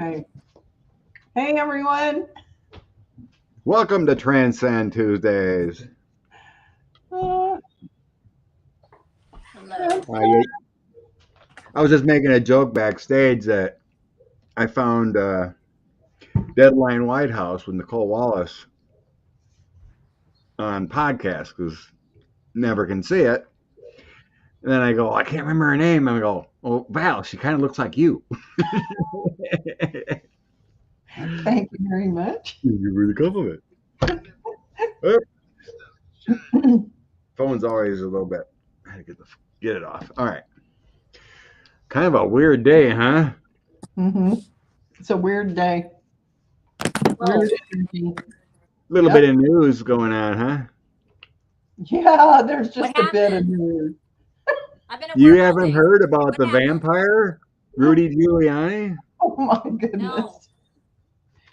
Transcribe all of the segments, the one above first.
Okay. Hey, everyone. Welcome to Transcend Tuesdays. Uh, Hello. I was just making a joke backstage that I found Deadline White House with Nicole Wallace on podcast because never can see it. And then I go, I can't remember her name. And I go, oh, Val, she kind of looks like you. Thank you very much. You were the compliment. Phone's always a little bit. I had to get it off. All right. Kind of a weird day, huh? Mm-hmm. It's a weird day. Weird energy. Little bit of news going on, huh? Yeah, there's just What a bit of happened? news. I've been at You work all haven't day. heard about What the happened? vampire, Rudy Giuliani? Oh my goodness. No.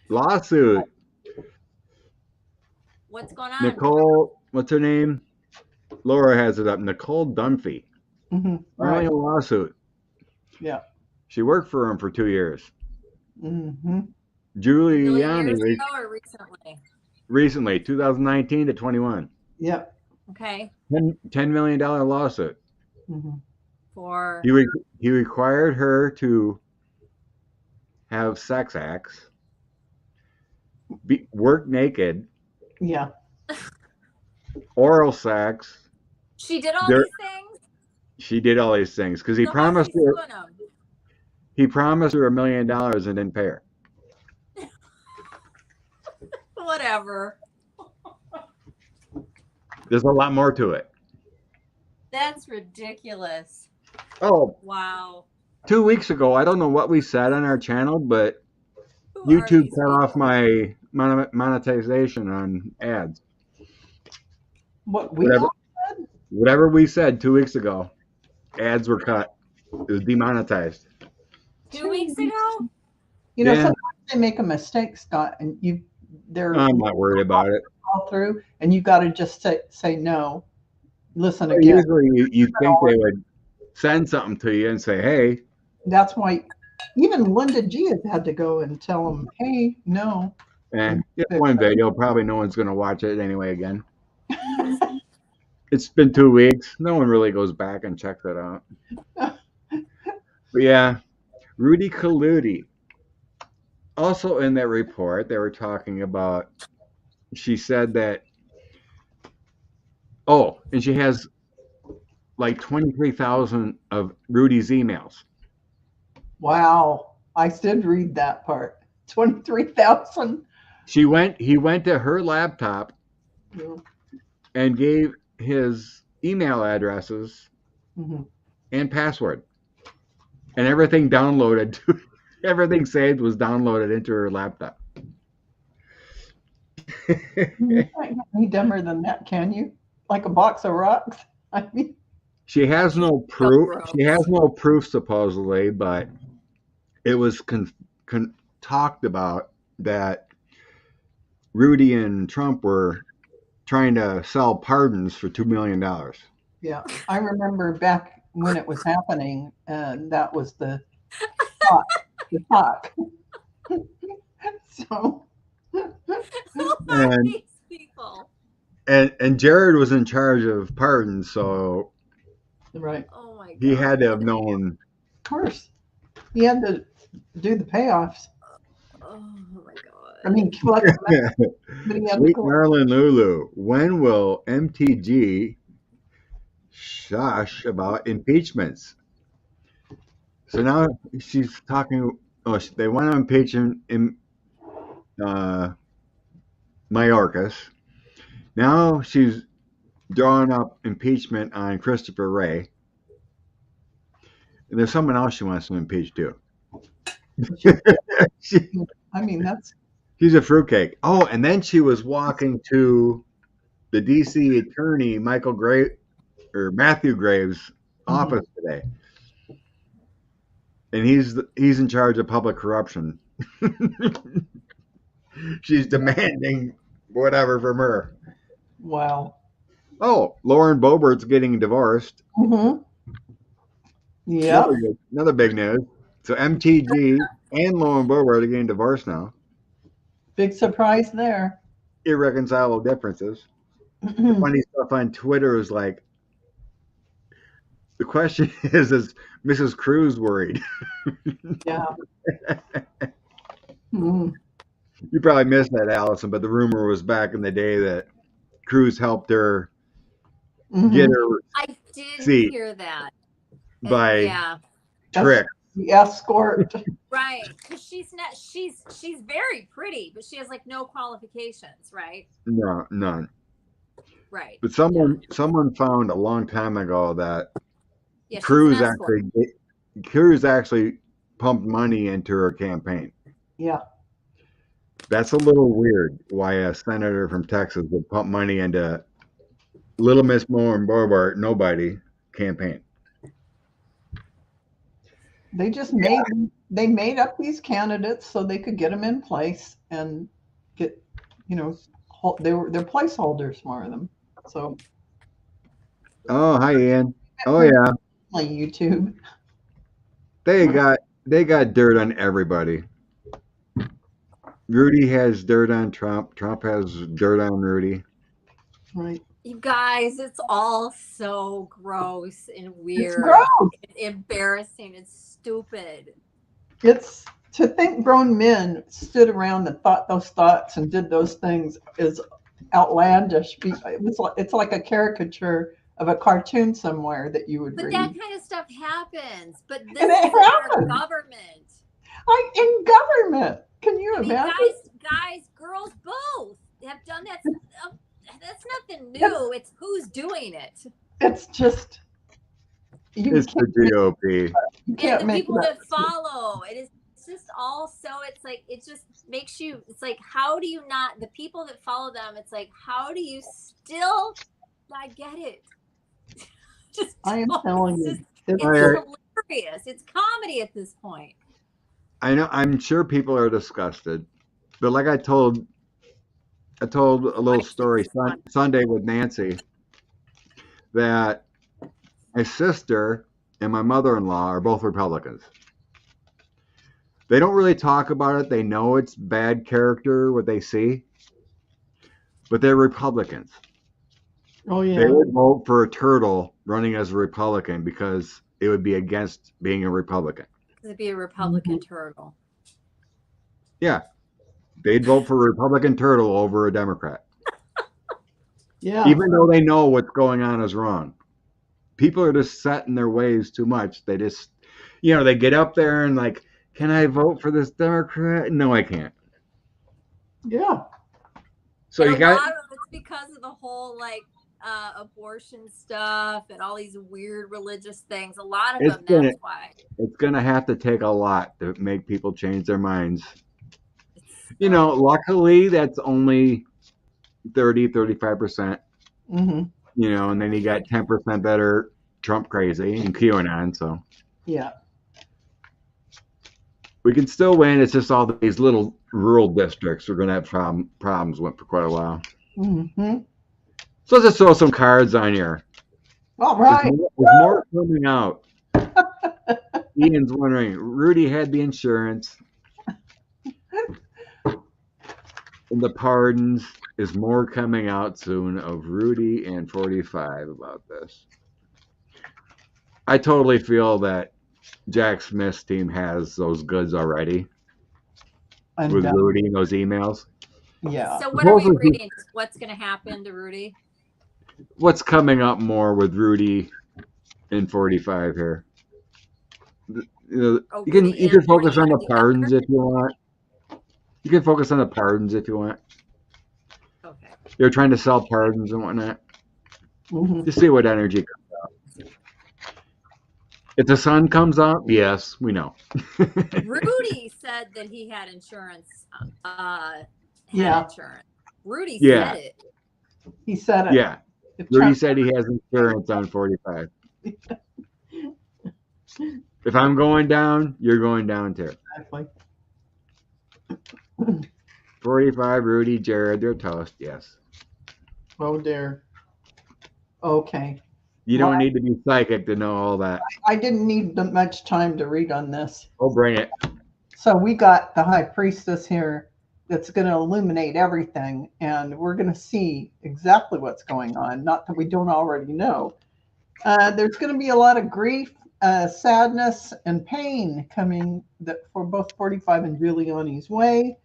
Lawsuit. What's going on? Nicole, what's her name? Laura has it up. Nicole Dunphy. Mm-hmm. Filing Right. a lawsuit. Yeah. She worked for him for 2 years. Mm-hmm. Giuliani Years ago or recently? recently, 2019 to 21. Yep. Okay. $10 million lawsuit. Mm-hmm. For He required her to have sex acts, work naked, Yeah. oral sex. she did all There- these things. She did all these things because he So promised how's he her. suing him? He promised her $1 million and didn't pay her. Whatever. There's a lot more to it. That's ridiculous. Oh, Wow. 2 weeks ago, I don't know what we said on our channel, but Who are YouTube these cut off people? my monetization on ads. What we Whatever. all said? Whatever we said 2 weeks ago, ads were cut. It was demonetized. 2 weeks ago? You know, Yeah. sometimes they make a mistake, Scott, and they're I'm not worried about it. all through, and you got to just say no. Listen again. Usually, you'd think they would send something to you and say, "Hey." That's why even Linda G has had to go and tell them, hey, no. And just one video, probably no one's going to watch it anyway again. It's been 2 weeks. No one really goes back and checks it out. But yeah, Rudy Giuliani. Also in that report, they were talking about, she said that, and she has like 23,000 of Rudy's emails. Wow. I did read that part. 23,000. He went to her laptop and gave his email addresses and password. And everything downloaded, everything saved was downloaded into her laptop. You can't get any dumber than that, can you? Like a box of rocks? I mean, she has no proof. She has no proof, supposedly, but it was talked about that Rudy and Trump were trying to sell pardons for $2 million. Yeah, I remember back when it was happening, and that was the talk. So, Who are these people? And Jared was in charge of pardons, so right. Oh my God. he had to have known. Of course, he had to do the payoffs. Oh my God. I mean, collect the money, but he had to Sweet collect. Marilyn Lulu, when will MTG shush about impeachments? So now she's talking. Oh, they want to impeach him in Mayorkas. Now she's drawing up impeachment on Christopher Wray. And there's someone else she wants to impeach too. I mean, She's a fruitcake. Oh, and then she was walking to the D.C. attorney Matthew Graves' office today, and he's in charge of public corruption. She's demanding whatever from her. wow. Oh, Lauren Boebert's getting divorced. Mm-hmm. Yeah. Another big news. So MTG And lo and behold, they're getting divorced now. Big surprise there. Irreconcilable differences. The funny stuff on Twitter is like, the question is Mrs. Cruz worried? Yeah. Mhm. You probably missed that, Allison, but the rumor was back in the day that Cruz helped her get Mhm. her I did seat hear that. by Yeah, trick. The escort. right. Because she's not. She's very pretty, but she has like no qualifications, right? No, none. Right. But someone found a long time ago that Yeah, she's Cruz an escort. actually pumped money into her campaign. Yeah. That's a little weird. Why a senator from Texas would pump money into Little Miss Moore and Bobart nobody campaign. They just made up these candidates so they could get them in place and get, they're placeholders for them. So Oh, hi Ian. Oh yeah, like YouTube. they got dirt on everybody. Rudy has dirt on Trump. Trump has dirt on Rudy. Right. You guys, it's all so gross and weird. It's gross. It's embarrassing. It's stupid. It's to think grown men stood around and thought those thoughts and did those things is outlandish. It's like a caricature of a cartoon somewhere that you would But read. that kind of stuff happens. But this And it is our happens. government. Like in government. Can you imagine? Guys, girls, both have done that. That's nothing new. It's who's doing it. It's just It's the GOP. You can't And the make people that. that follow. It's just all so. It's like it just makes you. It's like how do you not? The people that follow them. It's like how do you still not get it? Just I am telling you. It's hilarious. It's comedy at this point. I know. I'm sure people are disgusted, but like I told a little story Sunday with Nancy that my sister and my mother-in-law are both Republicans. They don't really talk about it. They know it's bad character what they see, but they're Republicans. Oh yeah. They would vote for a turtle running as a Republican because it would be against being a Republican. It'd be a Republican turtle. Yeah. They'd vote for a Republican turtle over a Democrat. Yeah. Even though they know what's going on is wrong. People are just set in their ways too much. They just, they get up there and like, can I vote for this Democrat? No, I can't. Yeah. So and you got. A lot of it's because of the whole like abortion stuff and all these weird religious things. A lot of them. That's why. It's gonna have to take a lot to make people change their minds. Luckily that's only 30-35%. Mm-hmm. And then you got 10% that are Trump crazy and QAnon. So yeah, we can still win. It's just all these little rural districts we're gonna have problems with for quite a while. Mm-hmm. So let's just throw some cards on here. All right. There's more coming out. Ian's wondering, Rudy had the insurance. And the pardons. Is more coming out soon of Rudy and 45 about this. I totally feel that Jack Smith's team has those goods already with Rudy and those emails. Yeah. So what are we reading? What's going to happen to Rudy? What's coming up more with Rudy and 45 here? You can focus on the pardons if you want. You can focus on the pardons if you want. Okay. They're trying to sell pardons and whatnot. Mm-hmm. To see what energy comes out. If the sun comes out, yes, we know. Rudy said that he had insurance. Insurance. Rudy said it. He said it. Yeah. Rudy said he has insurance on 45. If I'm going down, you're going down too. Exactly. 45, Rudy, Jared, they're toast, yes. Oh dear. Okay. You don't need to be psychic to know all that. I didn't need much time to read on this. Oh, bring it. So we got the high priestess here that's going to illuminate everything, and we're going to see exactly what's going on. Not that we don't already know. There's going to be a lot of grief, sadness, and pain coming for both 45 and Giuliani's way.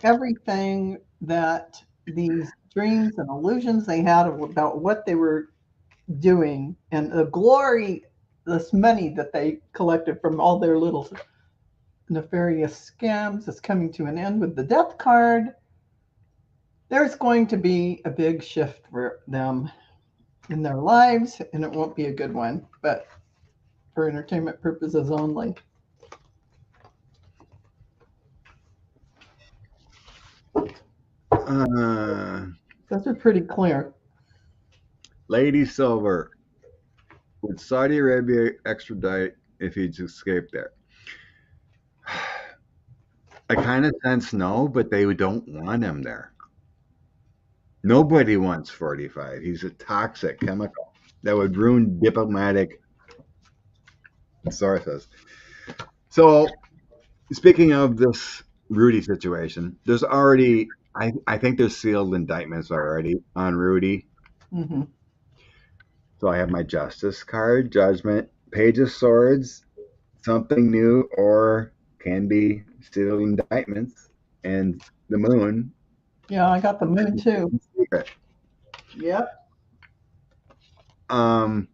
Everything that these dreams and illusions they had about what they were doing and the glorious money that they collected from all their little nefarious scams is coming to an end with the death card. There's going to be a big shift for them in their lives, and it won't be a good one, but for entertainment purposes only. Those are pretty clear. Lady Silver, would Saudi Arabia extradite if he'd escaped there? I kind of sense no, but they don't want him there. Nobody wants 45. He's a toxic chemical that would ruin diplomatic sources. So, speaking of this Rudy situation, there's already, I think there's sealed indictments already on Rudy. Mm-hmm. So I have my justice card, judgment, page of swords, something new, or can be sealed indictments, and the moon. Yeah, I got the moon too. Secret. Yep. I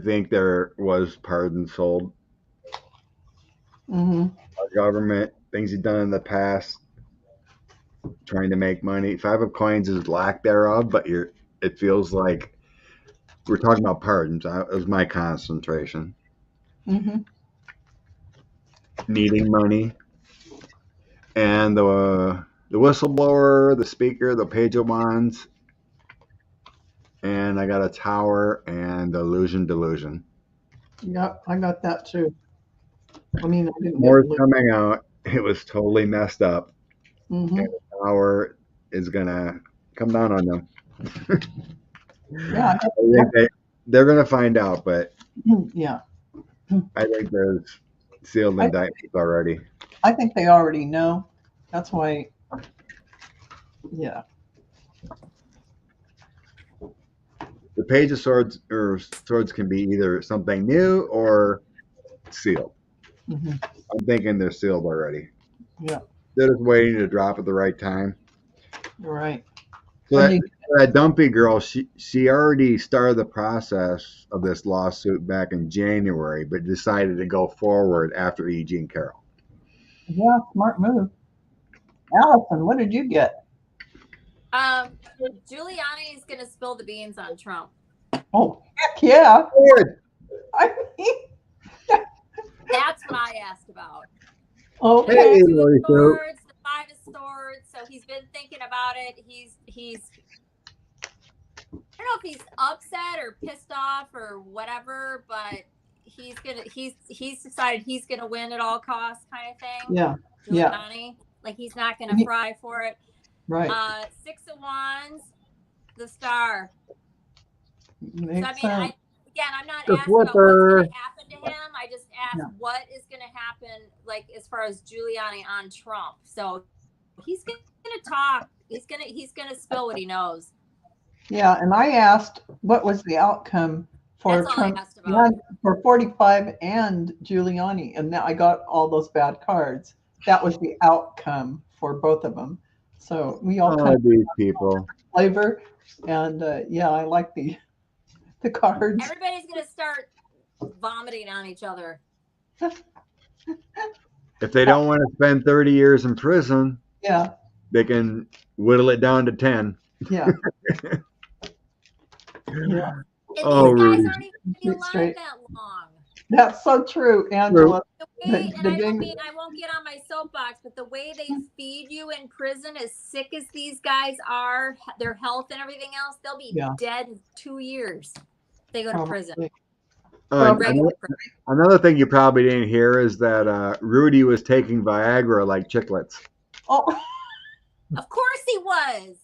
think there was pardon sold. Mm-hmm. Our government, things he's done in the past, trying to make money. 5 of coins is lack thereof, but it feels like we're talking about pardons. That was my concentration. Mm-hmm. Needing money. And the whistleblower, the speaker, the page of wands. And I got a tower and delusion. Yep, I got that too. I mean, I didn't More get coming out. It was totally messed up. Mm-hmm. And the tower is going to come down on them. Yeah. I think they're going to find out, but yeah. I think there's sealed indictments already. I think they already know. That's why, yeah. The page of swords or swords can be either something new or sealed. Mm-hmm. I'm thinking they're sealed already. Yeah. They're just waiting to drop at the right time. You're right. So that dumpy girl, she already started the process of this lawsuit back in January, but decided to go forward after E.G. and Carol. Yeah, smart move. Allison, what did you get? Giuliani is going to spill the beans on Trump. Oh, heck yeah. Good. I mean, That's what I asked about. okay. Hey, Two of Lori swords, the 5 of swords. So he's been thinking about it. He's I don't know if he's upset or pissed off or whatever, but he's decided he's gonna win at all costs, kind of thing. Yeah. Giuliani. Yeah. Like he's not gonna fry for it. Right. 6 of wands, the star. Makes So, I mean, sense. I'm not The asking about what's flipper. going to happen to him. I just asked what is going to happen, like as far as Giuliani on Trump. So he's going to talk. He's going to spill what he knows. Yeah, and I asked what was the outcome for That's all I Trump asked about. for 45 and Giuliani, and now I got all those bad cards. That was the outcome for both of them. So we all kind of these people. Flavor, and yeah, I like the cards. Everybody's going to start vomiting on each other. If they don't want to spend 30 years in prison, Yeah, they can whittle it down to 10. yeah, yeah. And Oh, these guys Rudy. aren't even Keep alive straight. that long. That's so true, Angela. The way, The and game- I won't get on my soapbox, but the way they feed you in prison, as sick as these guys are, their health and everything else, they'll be dead in 2 years. They go to prison. Regular prison. Another thing you probably didn't hear is that Rudy was taking Viagra like chiclets. Oh, Of course he was.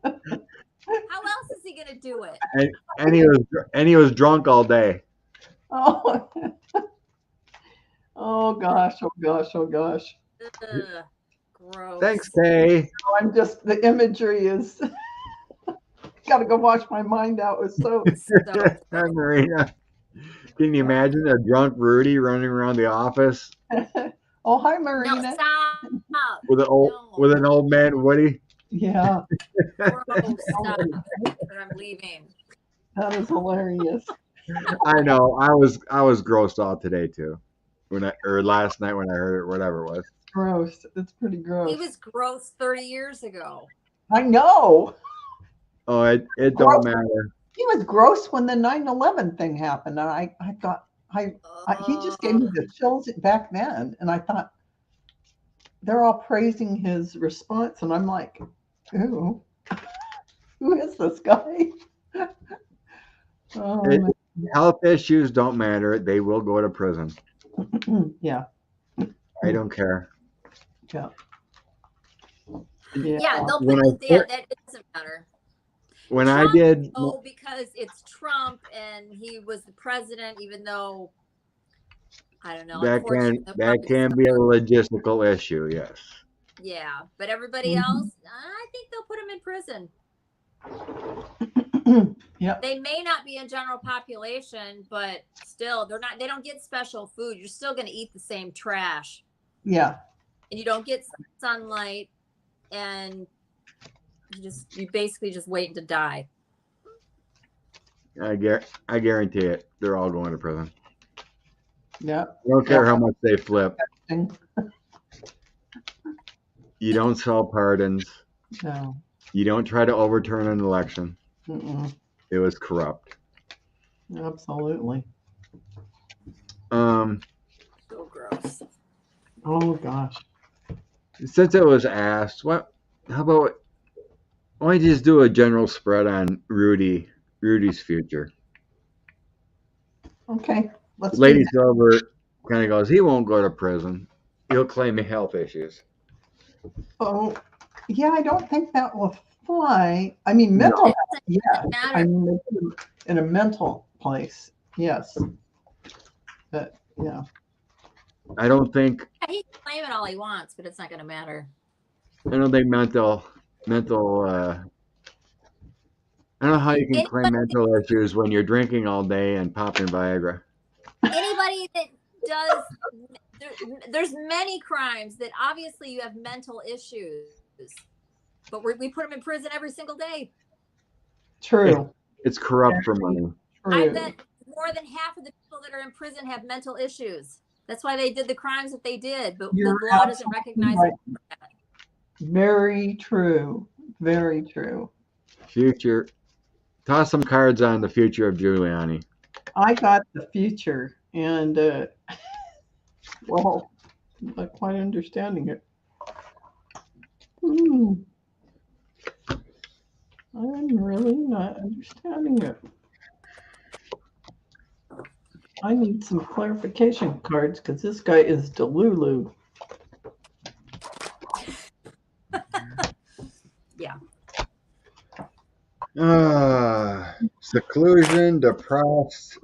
How else is he gonna do it? And he was drunk all day. Oh, oh gosh, oh gosh, oh gosh. Ugh, gross. Thanks, Kay. I'm just, the imagery is, got to go wash my mind out with soap. So Hi, Marina. Can you imagine a drunk Rudy running around the office Oh, hi, no, Marina. stop. with an old man Woody? Yeah, Gross. Stop. Or I'm leaving. that is hilarious. I know. I was grossed out today too, or last night when I heard it, whatever it was. Gross. It's pretty gross. He was gross 30 years ago. I know. Oh, it Gross. don't matter. He was gross when the 9/11 thing happened. And I thought, he just gave me the chills back then. And I thought, they're all praising his response. And I'm like, ooh, who is this guy? Oh, Health issues don't matter. They will go to prison. yeah. I don't care. Yeah. Yeah, they'll When put I that doesn't matter. When Trump, I did, oh, because it's Trump and he was the president, even though I don't know. that can be a logistical issue. Yes. Yeah, but everybody else, I think they'll put him in prison. Yeah. They may not be in general population, but still, they don't get special food. You're still going to eat the same trash. Yeah. And you don't get sunlight, and you basically just waiting to die. I guarantee it. They're all going to prison. Yeah. I don't care how much they flip. You don't sell pardons. No. You don't try to overturn an election. Mm-mm. It was corrupt. Absolutely. So gross. Oh gosh. Since it was asked, how about why don't you just do a general spread on Rudy's future? Okay. Let's Lady Silver kind of goes, he won't go to prison. He'll claim health issues. Oh, yeah, I don't think that will fly. I mean, mental health, yeah. I mean, in a mental place, yes. But, yeah. I don't think. He can claim it all he wants, but it's not going to matter. I don't think mental. I don't know how you can claim mental issues when you're drinking all day and popping Viagra. Anybody that does, there's many crimes that obviously you have mental issues, but we put them in prison every single day. True. It's corrupt for money. I bet more than half of the people that are in prison have mental issues. That's why they did the crimes that they did, but the law doesn't recognize it. Very true. Very true. Future. Toss some cards on the future of Giuliani. I got the future, and well, I'm not quite understanding it. I'm really not understanding it. I need some clarification cards because this guy is Delulu. Yeah. Seclusion, depressed.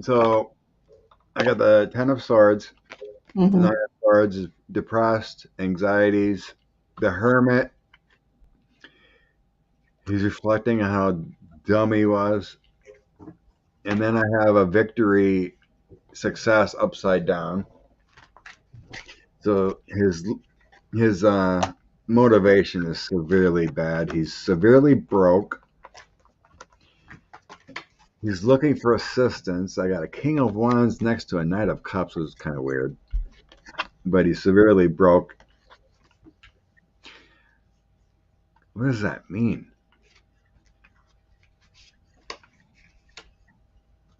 So I got the Ten of Swords. Mm-hmm. Nine of Swords, depressed, anxieties. The Hermit. He's reflecting on how dumb he was. And then I have a victory, success upside down. So his motivation is severely bad. He's severely broke. He's looking for assistance. I got a King of Wands next to a Knight of Cups, which is kind of weird. But he's severely broke. What does that mean?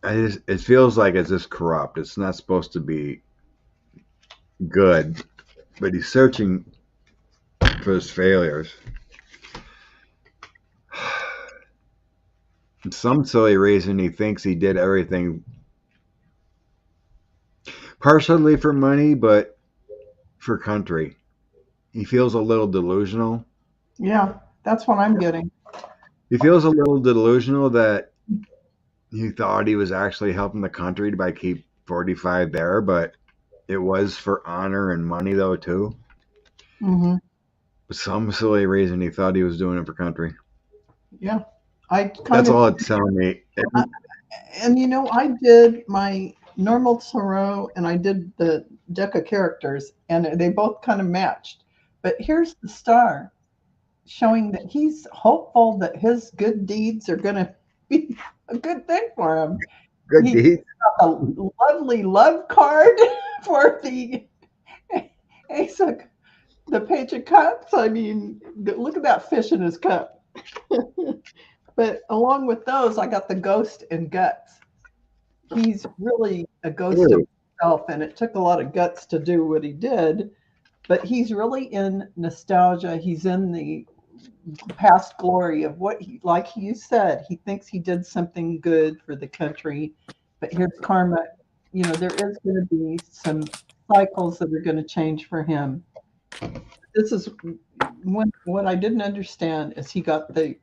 It feels like it's just corrupt. It's not supposed to be good. But he's searching for his failures. For some silly reason, he thinks he did everything partially for money, but for country. He feels a little delusional. Yeah, that's what I'm getting. He feels a little delusional that he thought he was actually helping the country by keep 45 there, but it was for honor and money though too. Hmm. For some silly reason, he thought he was doing it for country. Yeah, I kind That's of, all it's telling me. and I did my normal tarot and I did the deck of characters, and they both kind of matched. But here's the star showing that he's hopeful that his good deeds are going to be a good thing for him. Good He deed. got a lovely love card for the ace of the page of cups. I mean, look at that fish in his cup. But along with those, I got the ghost and guts. He's really a ghost of Ooh. himself, and it took a lot of guts to do what he did. But he's really in nostalgia. He's in the past glory of what he, like you said, he thinks he did something good for the country. But here's karma. There is going to be some cycles that are going to change for him. This is what I didn't understand is he got the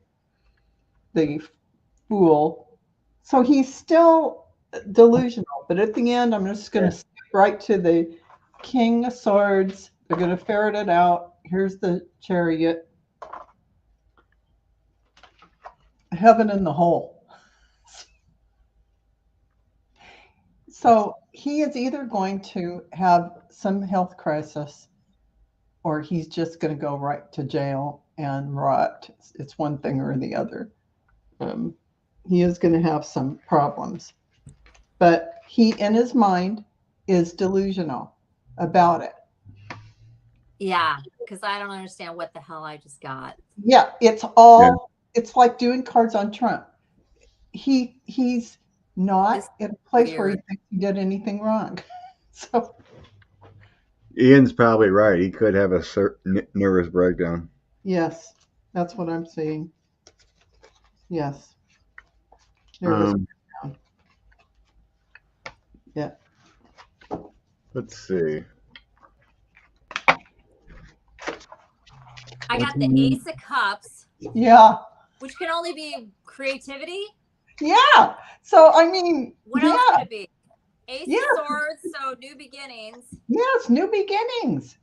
fool. So he's still delusional, but at the end, I'm just going to skip right to the King of Swords. They're going to ferret it out. Here's the Chariot. Heaven in the hole. So he is either going to have some health crisis or he's just going to go right to jail and rot. It's one thing or the other. He is going to have some problems. But he, in his mind, is delusional about it. Yeah, because I don't understand what the hell I just got. Yeah, it's like doing cards on Trump. He's not in a place where he thinks he did anything wrong. So Ian's probably right. He could have a nervous breakdown. yes, that's what I'm seeing. Yes. Yeah. Let's see. I got the Ace of Cups. Yeah. Which can only be creativity. Yeah. So I mean, what else could it be? Ace of Swords, so new beginnings. Yes, new beginnings.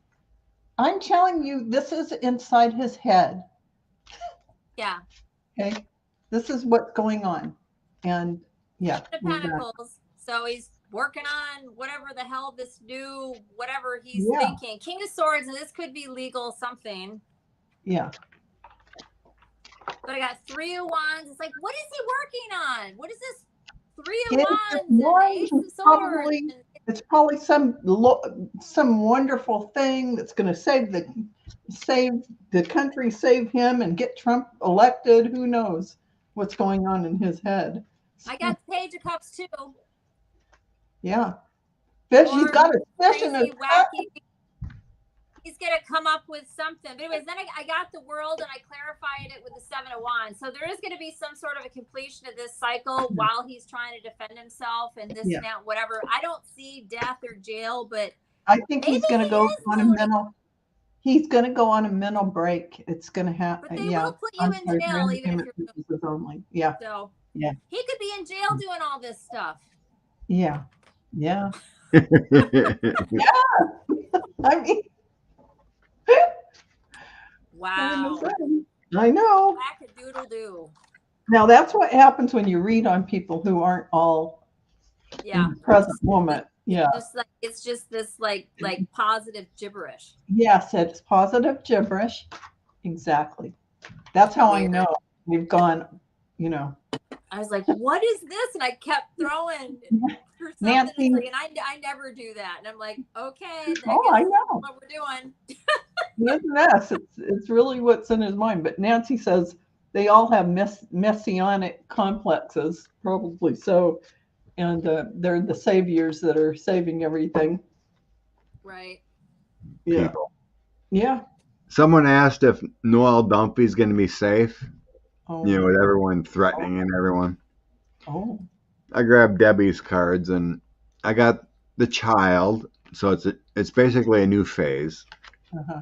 I'm telling you, this is inside his head. Yeah. Okay. This is what's going on. And yeah. The Pentacles. So he's working on whatever the hell this new, whatever he's thinking. King of Swords, and this could be legal something. Yeah. But I got Three of Wands. It's like, what is he working on? What is this Three of Wands and Ace of Swords? It's probably some wonderful thing that's going to save the country, save him, and get Trump elected. Who knows what's going on in his head? I got Page of Cups too. Yeah, fish. He's got a fish in his cup. He's gonna come up with something. But anyways, then I got the World and I clarified it with the Seven of Wands. So there is gonna be some sort of a completion of this cycle while he's trying to defend himself and this and that, whatever. I don't see death or jail, but I think he's gonna go on a mental. He's gonna go on a mental break. It's gonna happen. But they will put you in jail even if you're only. Yeah. So yeah, he could be in jail doing all this stuff. Yeah. Yeah. Yeah. I mean. Wow. I know. Whack-a-doodle-doo. Now that's what happens when you read on people who aren't all in the present moment. Yeah. It's just this like positive gibberish. Yes, it's positive gibberish. Exactly. That's how I know we've gone, I was like, what is this? And I kept throwing Nancy. and I never do that. And I'm like, okay, I know what we're doing. Yes, it's really what's in his mind. But Nancy says they all have messianic complexes, probably so, and they're the saviors that are saving everything. Right. Yeah. People. Yeah. Someone asked if Noel Dumpy's going to be safe. Oh. With everyone threatening and everyone. Oh. I grabbed Debbie's cards and I got the Child, so it's basically a new phase. Uh-huh.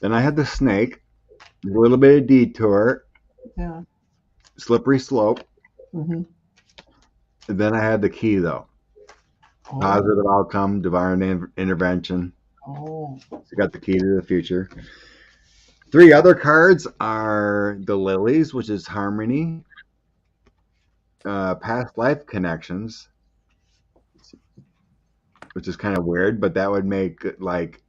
Then I had the Snake, A little bit of detour, Yeah. slippery slope. Mm-hmm. And then I had the key, though. Oh. Positive outcome, divine intervention. Oh. So got the key to the future. 3 other cards are the lilies, which is harmony, past life connections, which is kind of weird, but that would make it like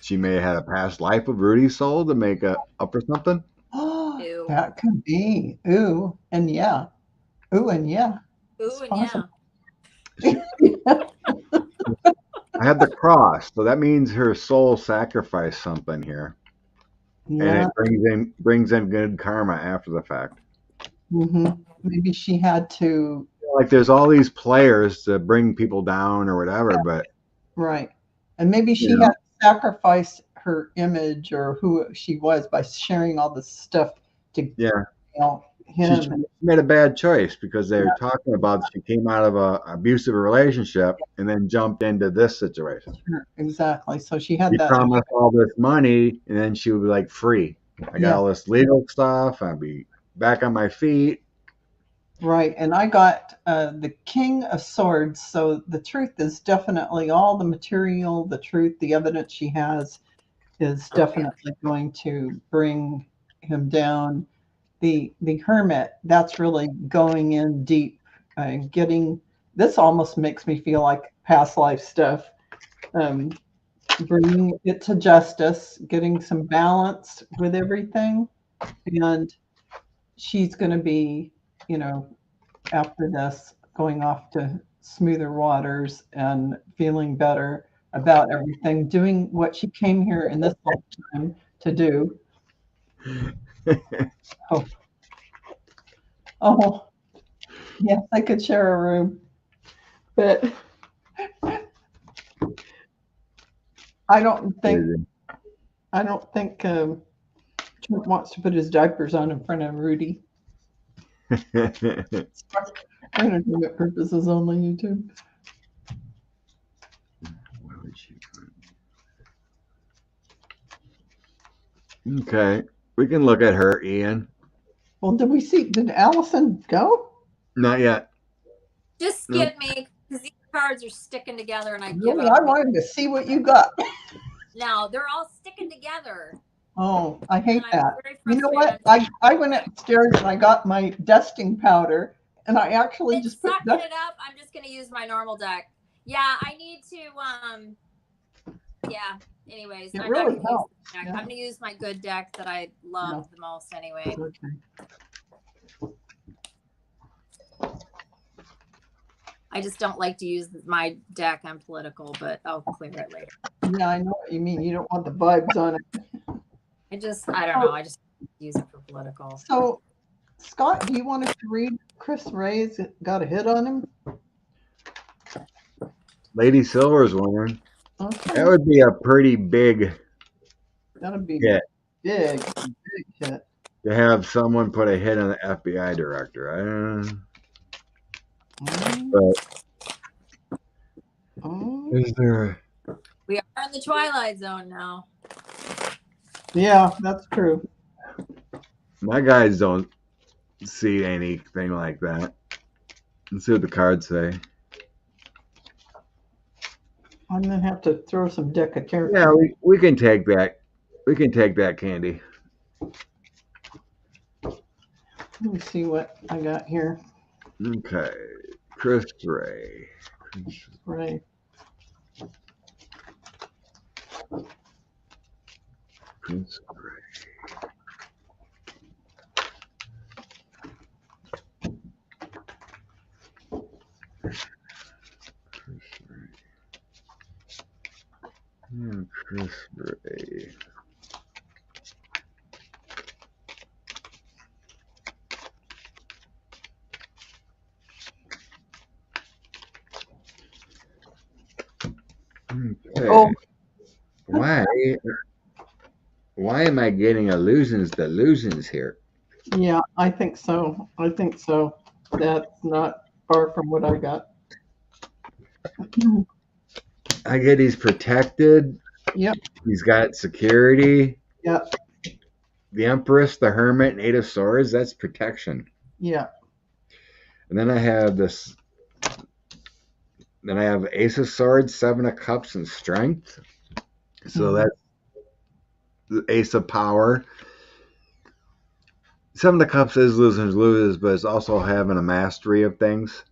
she may have had a past life of Rudy's soul to make up for something. Ew. That could be. Ooh, and yeah. Ooh, and yeah. Ooh, and possible. I had the cross, so that means her soul sacrificed something here, and Yeah. it brings in good karma after the fact. Mm-hmm. Maybe she had to. Like there's all these players to bring people down or whatever, but Right. And maybe she You know. had to sacrifice her image or who she was by sharing all this stuff to yeah, him. she made a bad choice because they were talking about she came out of an abusive relationship and then jumped into this situation. Exactly. So she had She that. promised all this money, and then she would be like free. I got all this legal stuff. I'd be back on my feet. Right. And I got the King of Swords. So the truth is definitely all the material, the truth, the evidence she has is definitely going to bring him down. The Hermit, that's really going in deep and getting, this almost makes me feel like past life stuff. Bringing it to justice, getting some balance with everything. And she's going to be, after this, going off to smoother waters and feeling better about everything, doing what she came here in this lifetime to do. Oh, yes, I could share a room, but I don't think Trump wants to put his diapers on in front of Rudy. Entertainment purposes only, YouTube. Okay, we can look at her, Ian. Well, did Allison go? Not yet. Just skip me because these cards are sticking together and I give Really, up. I wanted to see what you got. No, they're all sticking together. Oh, I hate And I'm that. very You know frustrated. what? I went upstairs and I got my dusting powder, and I actually It's just put sucking it up. I'm just going to use my normal deck. Yeah, I need to. Yeah. Anyways, It I'm really not going to use helps. the deck. Yeah. I'm going to use my good deck that I love the most anyway. Okay. I just don't like to use my deck on political, but I'll clear it later. Yeah, I know what you mean. You don't want the vibes on it. I don't know. I just use it for political. So, Scott, do you want us to read Chris Ray's got a hit on him? Lady Silver's winning. Okay. That would be a pretty big That'd be hit. Big hit. To have someone put a hit on the FBI director. Is there? We are in the Twilight Zone now. Yeah, that's true. My guys don't see anything like that. Let's see what the cards say. I'm gonna have to throw some deck of characters. Yeah, we can take that. We can take that, Candy. Let me see what I got here. Okay, Chris Ray. Ray. Chris Ray. Chris Ray. Okay. Oh. Why am I getting delusions here? Yeah, I think so. That's not far from what I got. I get he's protected. Yep. He's got security. Yep. the Empress, the Hermit, and Eight of Swords. That's protection. Yeah. And then I have this. Then I have Ace of Swords, Seven of Cups, and Strength. So that's the Ace of Power. Seven of Cups is loses, but it's also having a mastery of things,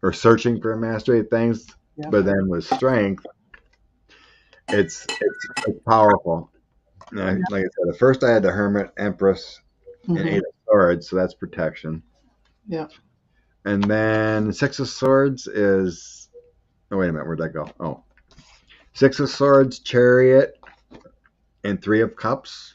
or searching for a mastery of things. Yeah. But then with Strength, it's powerful. And like I said, at first I had the Hermit, Empress, and Eight of Swords, so that's protection. Yeah. And then Six of Swords is. Oh, wait a minute. Where'd that go? Oh. Six of Swords, Chariot, and Three of Cups.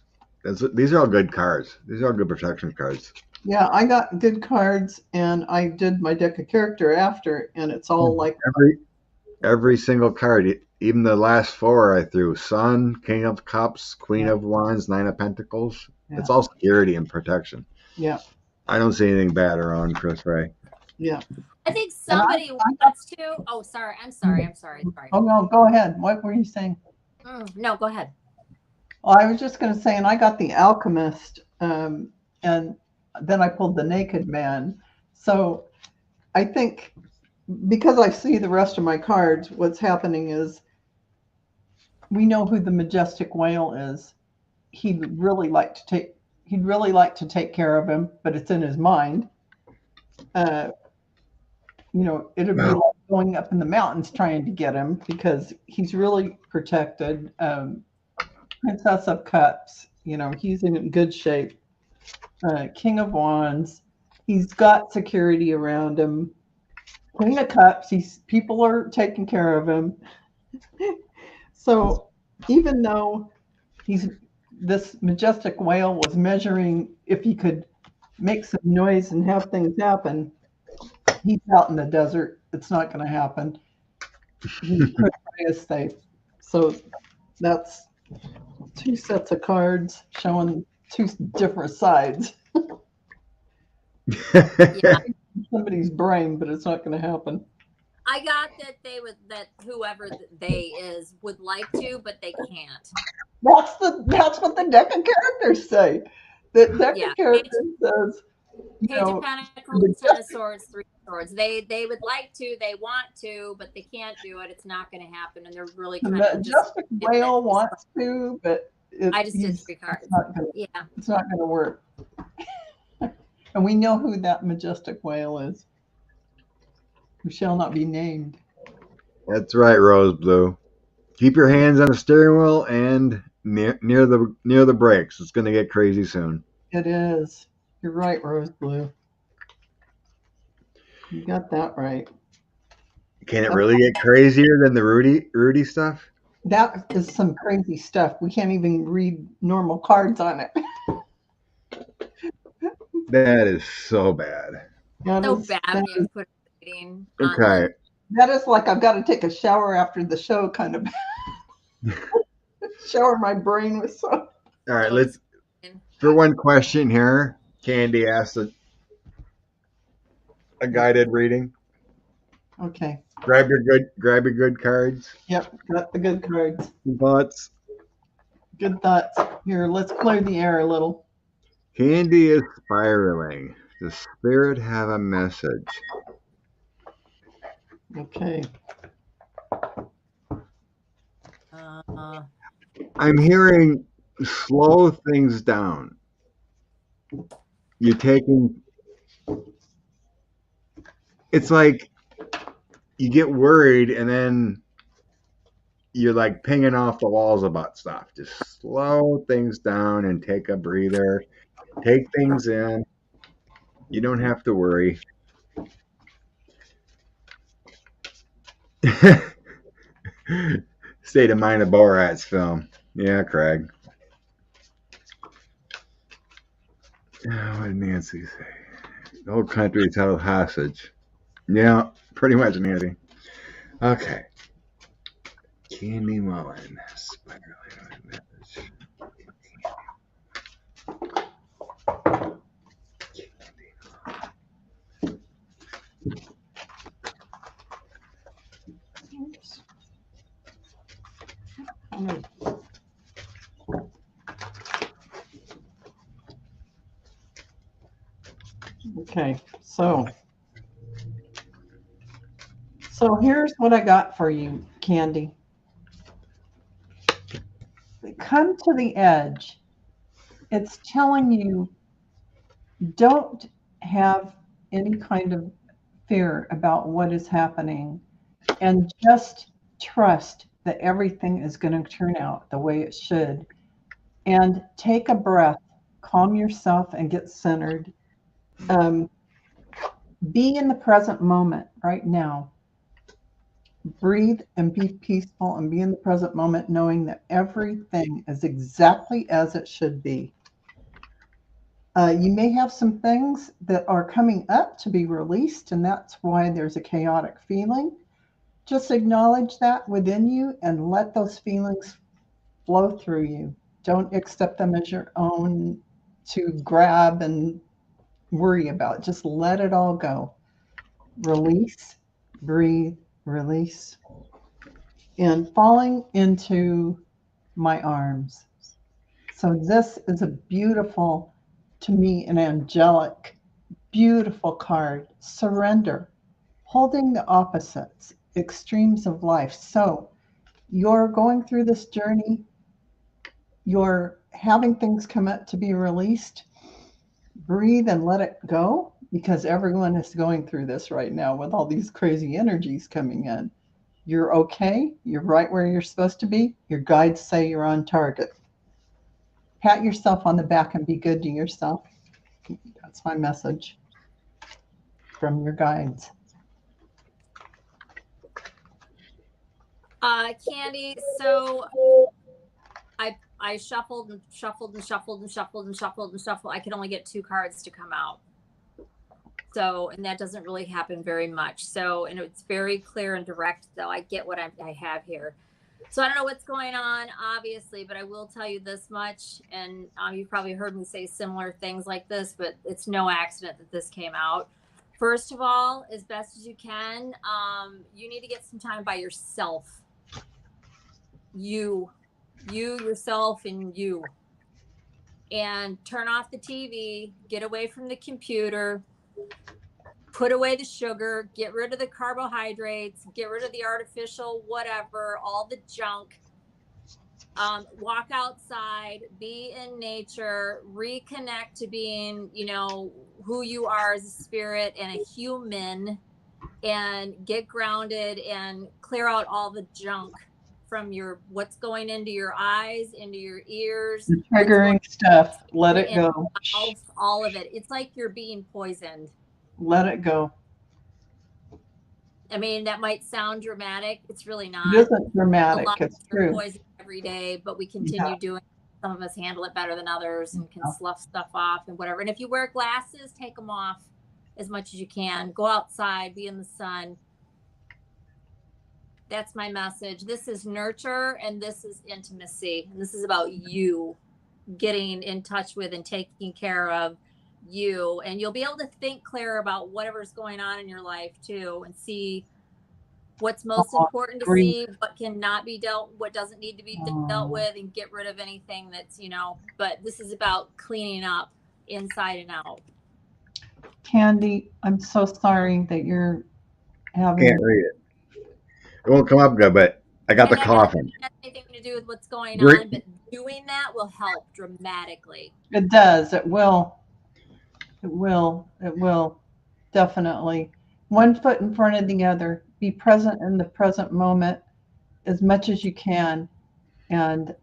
These are all good cards. These are all good protection cards. Yeah, I got good cards, and I did my deck of character after, and it's all like every single card. Even the last four I threw: Sun, King of Cups, Queen of Wands, Nine of Pentacles. Yeah. It's all security and protection. Yeah. I don't see anything bad around Chris Ray. Yeah. I think somebody wants to. Oh, sorry. I'm sorry. Oh, no, go ahead. What were you saying? No, go ahead. Well, I was just going to say, and I got the Alchemist, and then I pulled the Naked Man. So I think because I see the rest of my cards, what's happening is we know who the Majestic Whale is. He'd really like to take care of him, but it's in his mind. It'd be like going up in the mountains trying to get him because he's really protected. Princess of Cups, he's in good shape. King of Wands, he's got security around him. Queen of Cups, people are taking care of him. So even though this Majestic Whale was measuring if he could make some noise and have things happen, he's out in the desert. It's not going to happen. He is safe. So that's two sets of cards showing two different sides. Yeah. Somebody's brain, but it's not going to happen. I got that whoever they is would like to, but they can't. That's what the deck of characters say. The deck of characters says, Page of Pentacles, Ten of Swords, Three of Swords. They would like to, they want to, but they can't do it. It's not going to happen, and they're really kind of Majestic Whale wants to, but I just did 3 cards. It's not going to work. And we know who that Majestic Whale is, who shall not be named. That's right, Rose Blue. Keep your hands on the steering wheel and near the brakes. It's going to get crazy soon. It is. You're right, Rose Blue. You got that right. Can it really get crazier than the Rudy stuff? That is some crazy stuff. We can't even read normal cards on it. That is so bad. So bad when you put reading. Okay. That is like I've got to take a shower after the show, kind of. Shower my brain with soap. All right, let's. For one question here, Candy asked a guided reading. Okay. Grab your good cards. Yep, got the good cards. Thoughts. Good thoughts. Here, let's clear the air a little. Candy is spiraling. Does Spirit have a message? Okay. I'm hearing slow things down. You're taking. It's like you get worried and then you're like pinging off the walls about stuff. Just slow things down and take a breather. Take things in. You don't have to worry. State of mind of Borat's film. Yeah, Craig. What did Nancy say? The whole country is held hostage. Yeah, pretty much, Nancy. Okay. Candy Mullen. Spiraling message. Okay, so here's what I got for you, Candy. Come to the edge. It's telling you don't have any kind of fear about what is happening and just trust that everything is going to turn out the way it should. And take a breath, calm yourself, and get centered. Um, be in the present moment right now. Breathe and be peaceful and be in the present moment, knowing that everything is exactly as it should be. You may have some things that are coming up to be released, and that's why there's a chaotic feeling. Just acknowledge that within you and let those feelings flow through you. Don't accept them as your own to grab and worry about. Just let it all go. Release, breathe, release. And falling into my arms. So this is a beautiful, to me, an angelic, beautiful card. Surrender, holding the opposites, extremes of life. So you're going through this journey. You're having things come up to be released. Breathe and let it go, because everyone is going through this right now with all these crazy energies coming in. You're okay. You're right where you're supposed to be. Your guides say you're on target. Pat yourself on the back and be good to yourself. That's my message from your guides. Candy, so I shuffled and shuffled and shuffled and shuffled and shuffled and shuffled. I could only get 2 cards to come out. So, and that doesn't really happen very much. So, and it's very clear and direct, though. I get what I have here. So I don't know what's going on, obviously, but I will tell you this much. And you've probably heard me say similar things like this, but it's no accident that this came out. First of all, as best as you can, you need to get some time by yourself. You, yourself, and you. And turn off the TV, get away from the computer, put away the sugar, get rid of the carbohydrates, get rid of the artificial, whatever, all the junk. Walk outside, be in nature, reconnect to being, who you are as a spirit and a human, and get grounded and clear out all the junk from what's going into your eyes, into your ears. The triggering stuff, let it go. All of it. It's like you're being poisoned. Let it go. I mean, that might sound dramatic. It's really not. It isn't dramatic. It's true. Poison every day, but we continue doing it. Some of us handle it better than others and can slough stuff off and whatever. And if you wear glasses, take them off as much as you can. Go outside, be in the sun. That's my message. This is nurture and this is intimacy. And this is about you getting in touch with and taking care of you. And you'll be able to think clear about whatever's going on in your life too, and see what's most important to see, what cannot be what doesn't need to be dealt with, and get rid of anything that's, but this is about cleaning up inside and out. Candy, I'm so sorry that you're having. Can't read it. It won't come up good, but I got the coffin. It doesn't have anything to do with what's going on, but doing that will help dramatically. It does. It will. It will. It will. Definitely. One foot in front of the other. Be present in the present moment as much as you can, and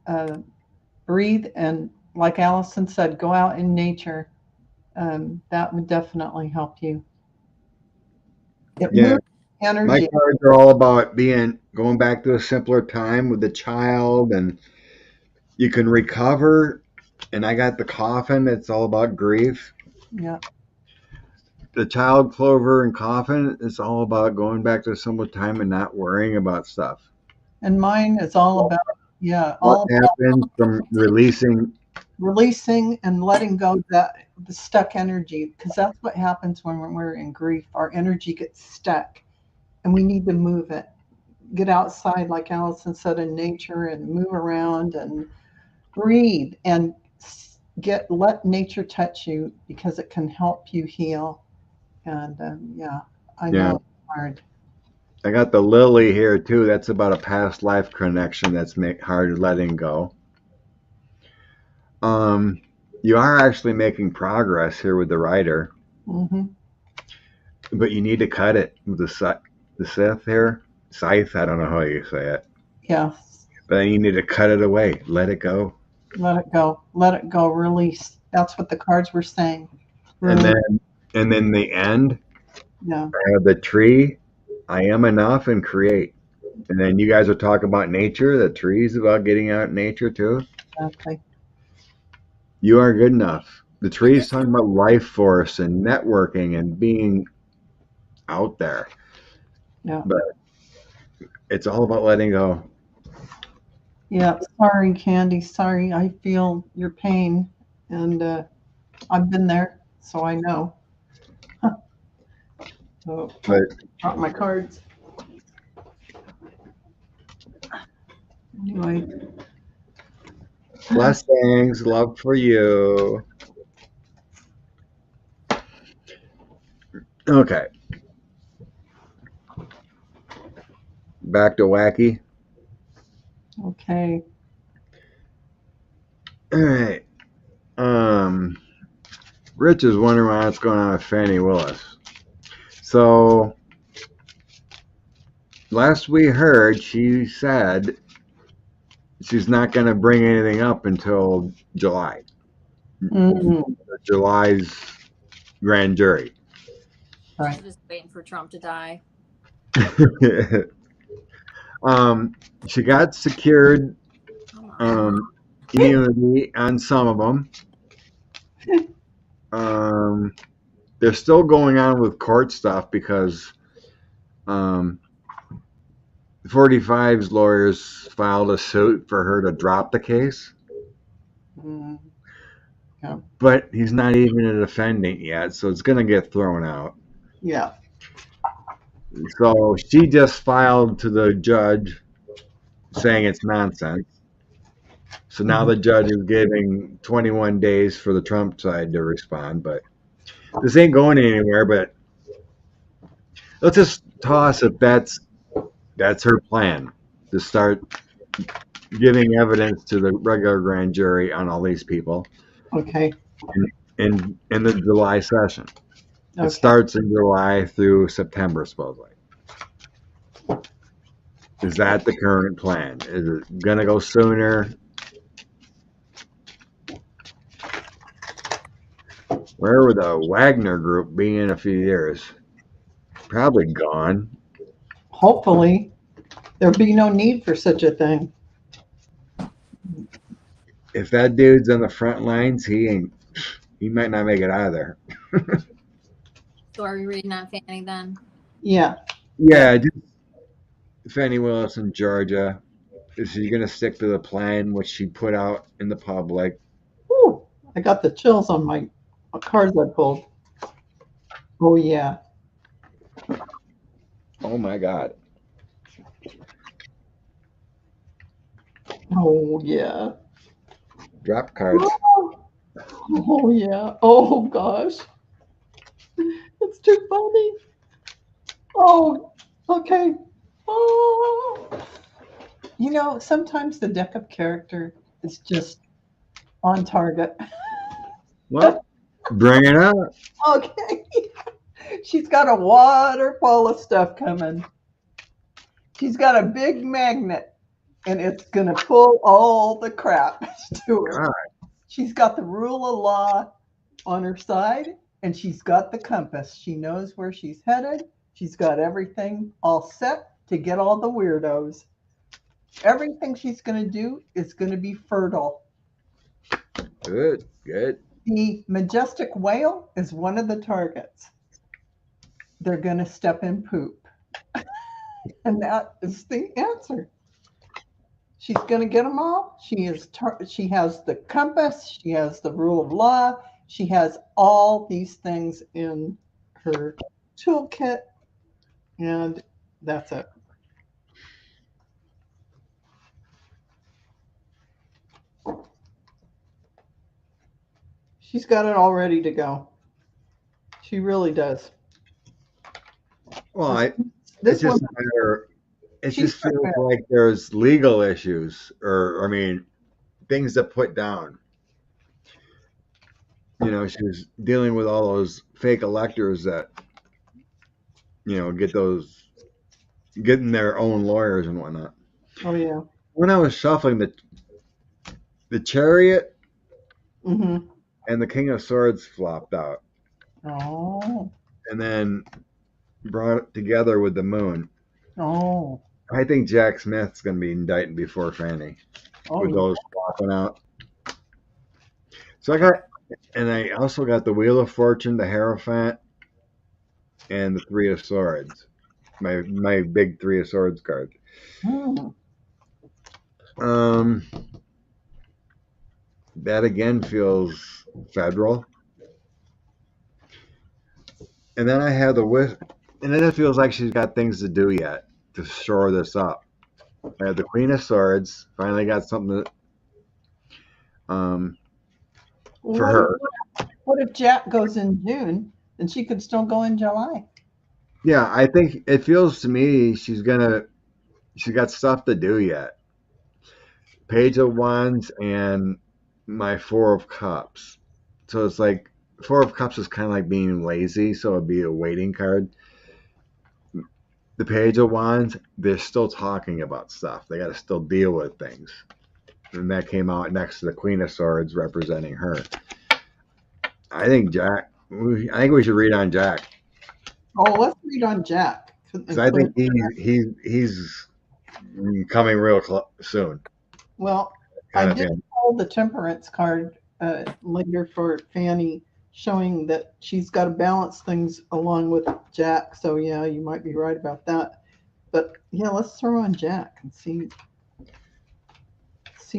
breathe. And like Allison said, go out in nature. That would definitely help you. Yeah. Energy. My cards are all about going back to a simpler time with the child, and you can recover. And I got the coffin. It's all about grief. Yeah. The child clover and coffin is all about going back to a simpler time and not worrying about stuff. And mine is all about, what happens from releasing and letting go the stuck energy, because that's what happens when we're in grief. Our energy gets stuck. And we need to move it. Get outside, like Allison said, in nature, and move around and breathe and let nature touch you because it can help you heal. And yeah, I Yeah. know it's hard. I got the lily here too. That's about a past life connection that's hard letting go. You are actually making progress here with the writer, Hmm. but you need to cut it with the scythe here. Scythe, I don't know how you say it. Yes. But you need to cut it away. Let it go. Let it go. Let it go. Release. That's what the cards were saying. And Release. then the end, Yeah. I have the tree, I am enough, and create. And then you guys are talking about nature. The tree's about getting out in nature too. Exactly. You are good enough. The tree's talking about life force and networking and being out there. Yeah. But it's all about letting go. Yeah. Sorry, Candy. Sorry. I feel your pain. And I've been there, so I know. So, But drop my cards. Anyway. blessings, love for you. Okay. Back to wacky. Okay. All right. Rich is wondering what's going on with Fani Willis. So last we heard, she said she's not going to bring anything up until July. Mhm. July's grand jury. Right. She's just waiting for Trump to die. She got secured Come on. immunity on some of them. They're still going on with court stuff because 45's lawyers filed a suit for her to drop the case. Mm. Yeah. But he's not even a defendant yet, so it's going to get thrown out. Yeah. So she just filed to the judge saying it's nonsense. So now the judge is giving 21 days for the Trump side to respond, but this ain't going anywhere. But let's just toss it. That's her plan, to start giving evidence to the regular grand jury on all these people Okay. in the July session. Okay. It starts in July through September, supposedly. Is that the current plan? Is it going to go sooner? Where would the Wagner Group be in a few years? Probably gone. Hopefully, there'll be no need for such a thing. If that dude's on the front lines, he might not make it out of there. So are we reading on Fani then? Yeah. Yeah, just Fani Willis in Georgia. Is she going to stick to the plan which she put out in the public? Whew, I got the chills on my cards I pulled. Oh yeah. Oh my God. Oh yeah. Drop cards. Oh yeah. Oh gosh. It's too funny. Oh, okay. Oh. You know, sometimes the deck of character is just on target. Well, bring it up. Okay. She's got a waterfall of stuff coming. She's got a big magnet, and it's going to pull all the crap to her. God. She's got the rule of law on her side, and she's got the compass. She knows where she's headed. She's got everything all set to get all the weirdos. Everything she's going to do is going to be fertile. Good. The majestic whale is one of the targets. They're going to step in poop. And that is the answer. She's going to get them all. She has the compass. She has the rule of law. She has all these things in her toolkit. And that's it. She's got it all ready to go. She really does. Well, it's This just one, a matter. It she's just feels prepared. like there's legal issues, or I mean, things to put down. You know, she's dealing with all those fake electors that, you know, getting their own lawyers and whatnot. Oh yeah. When I was shuffling the Chariot Mm-hmm. and the King of Swords flopped out, Oh. and then brought it together with the Moon. Oh. I think Jack Smith's going to be indicted before Fani Oh. with Yeah. those flopping out. So I also got the Wheel of Fortune, the Hierophant, and the Three of Swords. My big Three of Swords card. Mm. That again feels federal. And then I have and then it feels like she's got things to do yet to shore this up. I have the Queen of Swords. Finally got something for What her. what if Jack goes in June? Then she could still go in July. Yeah, I think it feels to me she's got stuff to do yet. Page of Wands and my Four of Cups. So it's like Four of Cups is kind of like being lazy, so it'd be a waiting card. The Page of Wands, they're still talking about stuff. They got to still deal with things. And that came out next to the Queen of Swords representing her. I think we should read on Jack. Oh, let's read on Jack. Because I think he's coming real soon. Well, Kind I of did him. pull the Temperance card later for Fani, showing that she's got to balance things along with Jack. So yeah, you might be right about that. But yeah, let's throw on Jack and see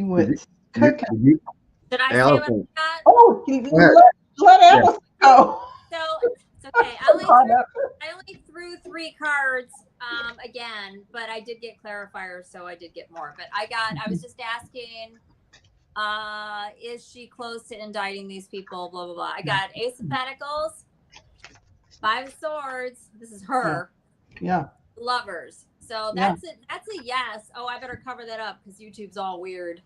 what's cooking. Should I say what I Allison, got? Oh, let Alice go. So it's okay. I only threw 3 cards again, but I did get clarifiers, so I did get more. But I was just asking, is she close to indicting these people? Blah blah blah. I got Ace of Pentacles, 5 of Swords. This is her. Yeah. Lovers. So that's it. That's a yes. Oh, I better cover that up because YouTube's all weird.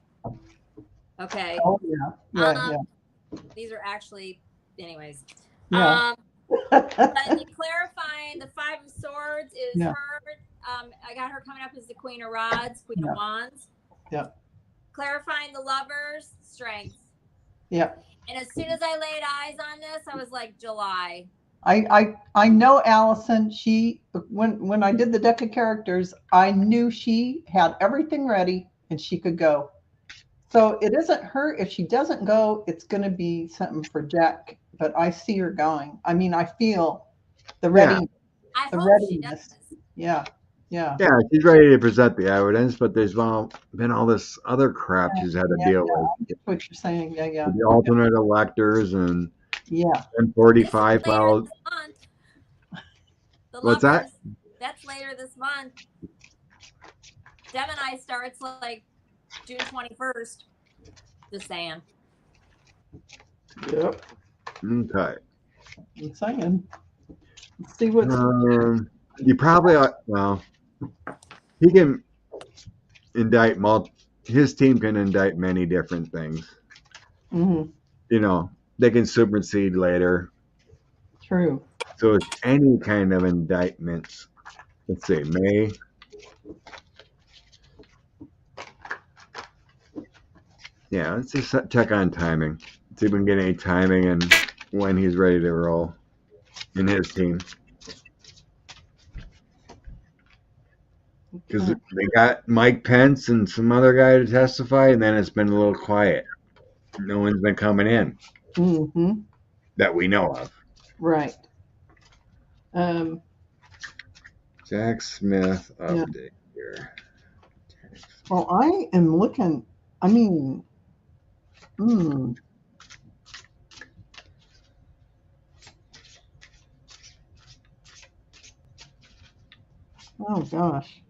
Okay. Oh yeah. Yeah. These are actually, anyways. Yeah. But you clarifying the 5 of Swords is her. I got her coming up as the Queen of Rods, Queen of Wands. Yeah. Clarifying the Lovers, Strength. Yeah. And as soon as I laid eyes on this, I was like, July. I know Allison. She when I did the deck of characters, I knew she had everything ready and she could go. So it isn't her. If she doesn't go, it's going to be something for Jack. But I see her going. I mean, I feel the ready. I the hope readiness. she does. Yeah. Yeah, she's ready to present the evidence, but there's been all this other crap she's had to deal with. I get what you're saying. Yeah. The alternate electors and 45 filed. What's that? That's later this month. Gemini starts like June 21st. Just saying. Yep. Okay. I'm saying. Let's see what's. You probably he can indict his team can indict many different things. Mm-hmm. You know, they can supersede later. True. So it's any kind of indictments. Let's see, May. Yeah, let's just check on timing. See if we can get any timing and when he's ready to roll in his team. Because they got Mike Pence and some other guy to testify, and then it's been a little quiet. No one's been coming in that we know of. Right. Jack Smith update here. Well, I am looking. I mean, oh gosh.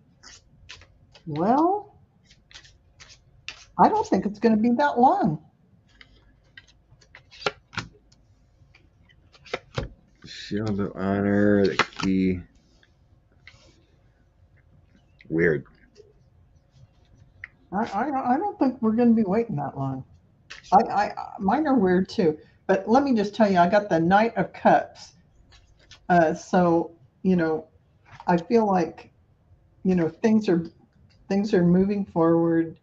Well, I don't think it's going to be that long. Shield of Honor, the key. Weird. I don't think we're going to be waiting that long. Mine are weird too. But let me just tell you, I got the Knight of Cups. So, I feel like, things are moving forward,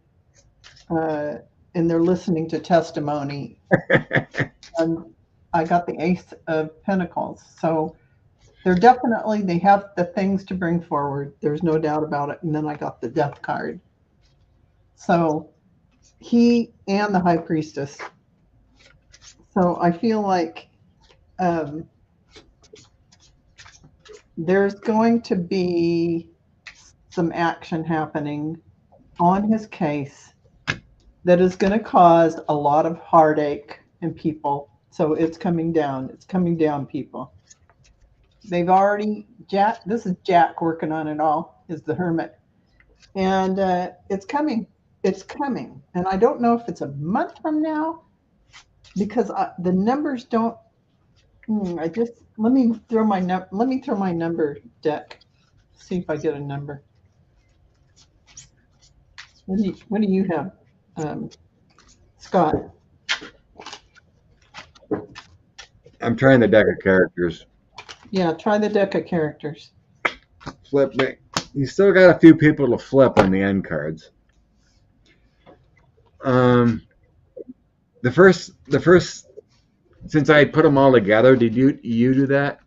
and they're listening to testimony. And I got the Ace of Pentacles. So they have the things to bring forward. There's no doubt about it. And then I got the Death card. So he and the High Priestess. So I feel like there's going to be some action happening on his case that is going to cause a lot of heartache in people. So it's coming down. It's coming down, people. They've already, this is Jack working on it all, is the Hermit. And it's coming. It's coming. And I don't know if it's a month from now, because the numbers don't, let me throw my number deck, see if I get a number. What do you have, Scott? I'm trying the deck of characters. Yeah, try the deck of characters. Flip it. You still got a few people to flip on the end cards. The first, since I put them all together, did you do that?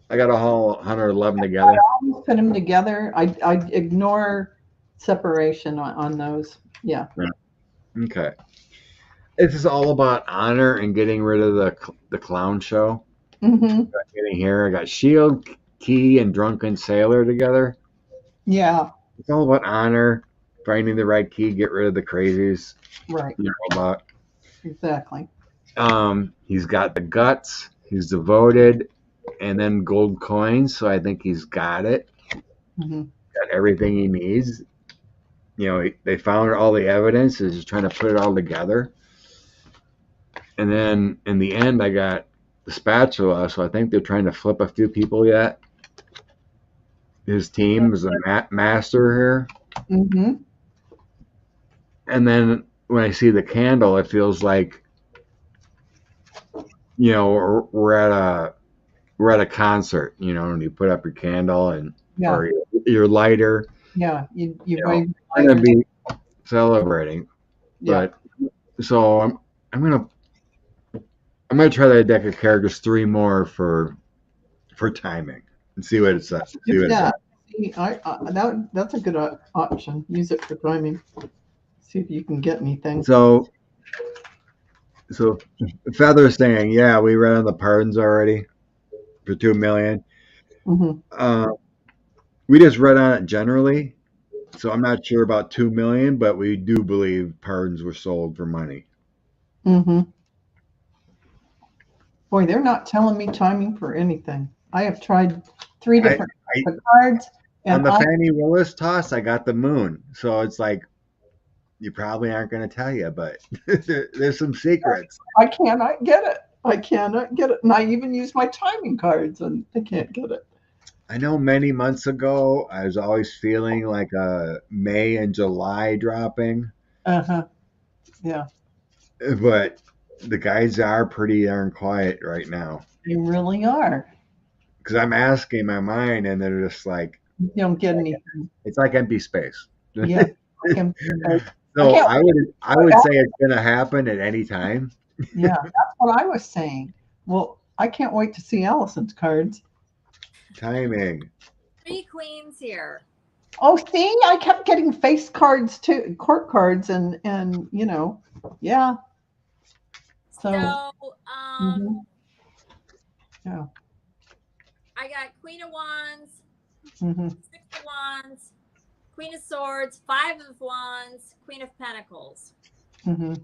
I got a whole 111 together. I always put them together. I ignore separation on those. Yeah. Okay. This is all about honor and getting rid of the clown show. Mm-hmm. Getting here, I got Shield, Key, and Drunken Sailor together. Yeah. It's all about honor, finding the right key, get rid of the crazies. Right. You know about. Exactly. He's got the guts. He's devoted, and then gold coins. So I think he's got it. Mm-hmm. Got everything he needs. They found all the evidence. He's just trying to put it all together. And then in the end, I got the spatula. So I think they're trying to flip a few people yet. His team is a master here. Mm-hmm. And then when I see the candle, it feels like, we're at a concert, and you put up your candle or your lighter. Yeah, you going to be celebrating. Yeah. But so I'm gonna try that deck of characters 3 more for timing and see what it says. That's a good option. Use it for timing. See if you can get anything. So Feather's saying, yeah, we read on the pardons already for 2 million. Mm-hmm. We just read on it generally, so I'm not sure about 2 million, but we do believe pardons were sold for money. Mm-hmm. Boy, they're not telling me timing for anything. I have tried 3 different cards. And on the Fani Willis toss, I got the moon. So it's like, you probably aren't going to tell you, but there's some secrets. I cannot get it. And I even use my timing cards, and I can't get it. I know many months ago, I was always feeling like a May and July dropping. Uh-huh. Yeah. But the guys are pretty darn quiet right now. They really are. Because I'm asking my mind, and they're just like, you don't get anything. It's like empty space. Yeah. So I would say it's going to happen at any time. Yeah, that's what I was saying. Well, I can't wait to see Allison's cards. Timing. 3 queens here. Oh, see, I kept getting face cards too, court cards, and yeah. So mm-hmm. Yeah. I got Queen of Wands, mm-hmm. 6 of Wands, Queen of Swords, 5 of Wands, Queen of Pentacles. Mm-hmm.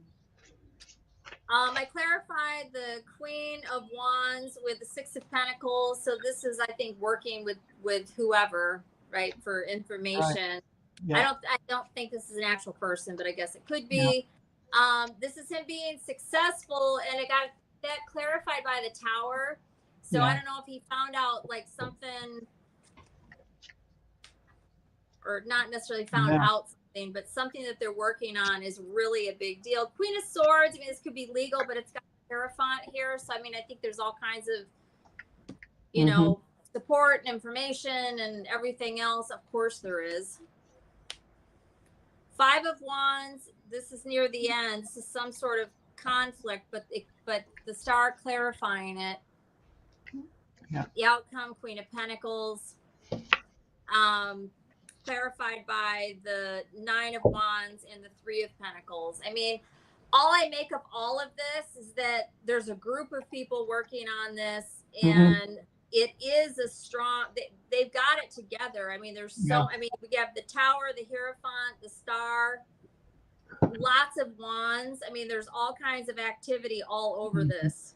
I clarified the Queen of Wands with the 6 of Pentacles. So this is, I think, working with whoever, right, for information. Right. Yeah. I don't think this is an actual person, but I guess it could be. Yeah. This is him being successful, and it got that clarified by the Tower. So Yeah. I don't know if he found out like something, or not necessarily found out something, but something that they're working on is really a big deal. Queen of Swords, I mean, this could be legal, but it's got Hierophant here. So, I mean, I think there's all kinds of, you know, support and information and everything else. Of course there is. Five of Wands, this is near the end. This is some sort of conflict, but the star clarifying it. Yeah. The outcome, Queen of Pentacles, clarified by the Nine of Wands and the Three of Pentacles. I mean, all I make of all of this is that there's a group of people working on this, and it is a strong, they've got it together. I mean, there's so, I mean, we have the Tower, the Hierophant, the Star, lots of wands. I mean, there's all kinds of activity all over this.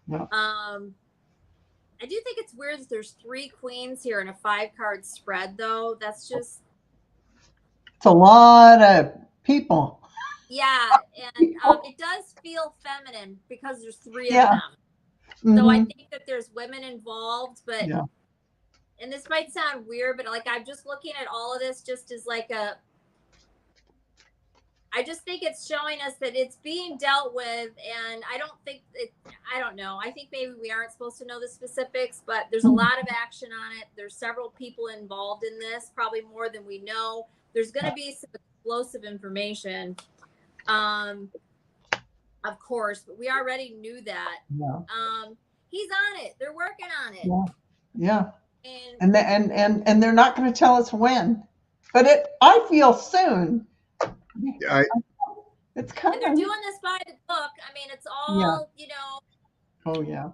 Yeah. I do think it's weird that there's 3 queens here in a 5-card spread, though. That's just, it's a lot of people. yeah, and it does feel feminine because there's 3 of them. So I think that there's women involved, but and this might sound weird, but like I'm just looking at all of this just as like a, I just think it's showing us that it's being dealt with, and I don't think it, I don't know. I think maybe we aren't supposed to know the specifics, but there's a lot of action on it. There's several people involved in this, probably more than we know. There's going to be some explosive information, of course, but we already knew that. He's on it. They're working on it. And they're not going to tell us when, but I feel soon. It's coming. And they're doing this by the book. I mean, it's all, you know. Oh yeah.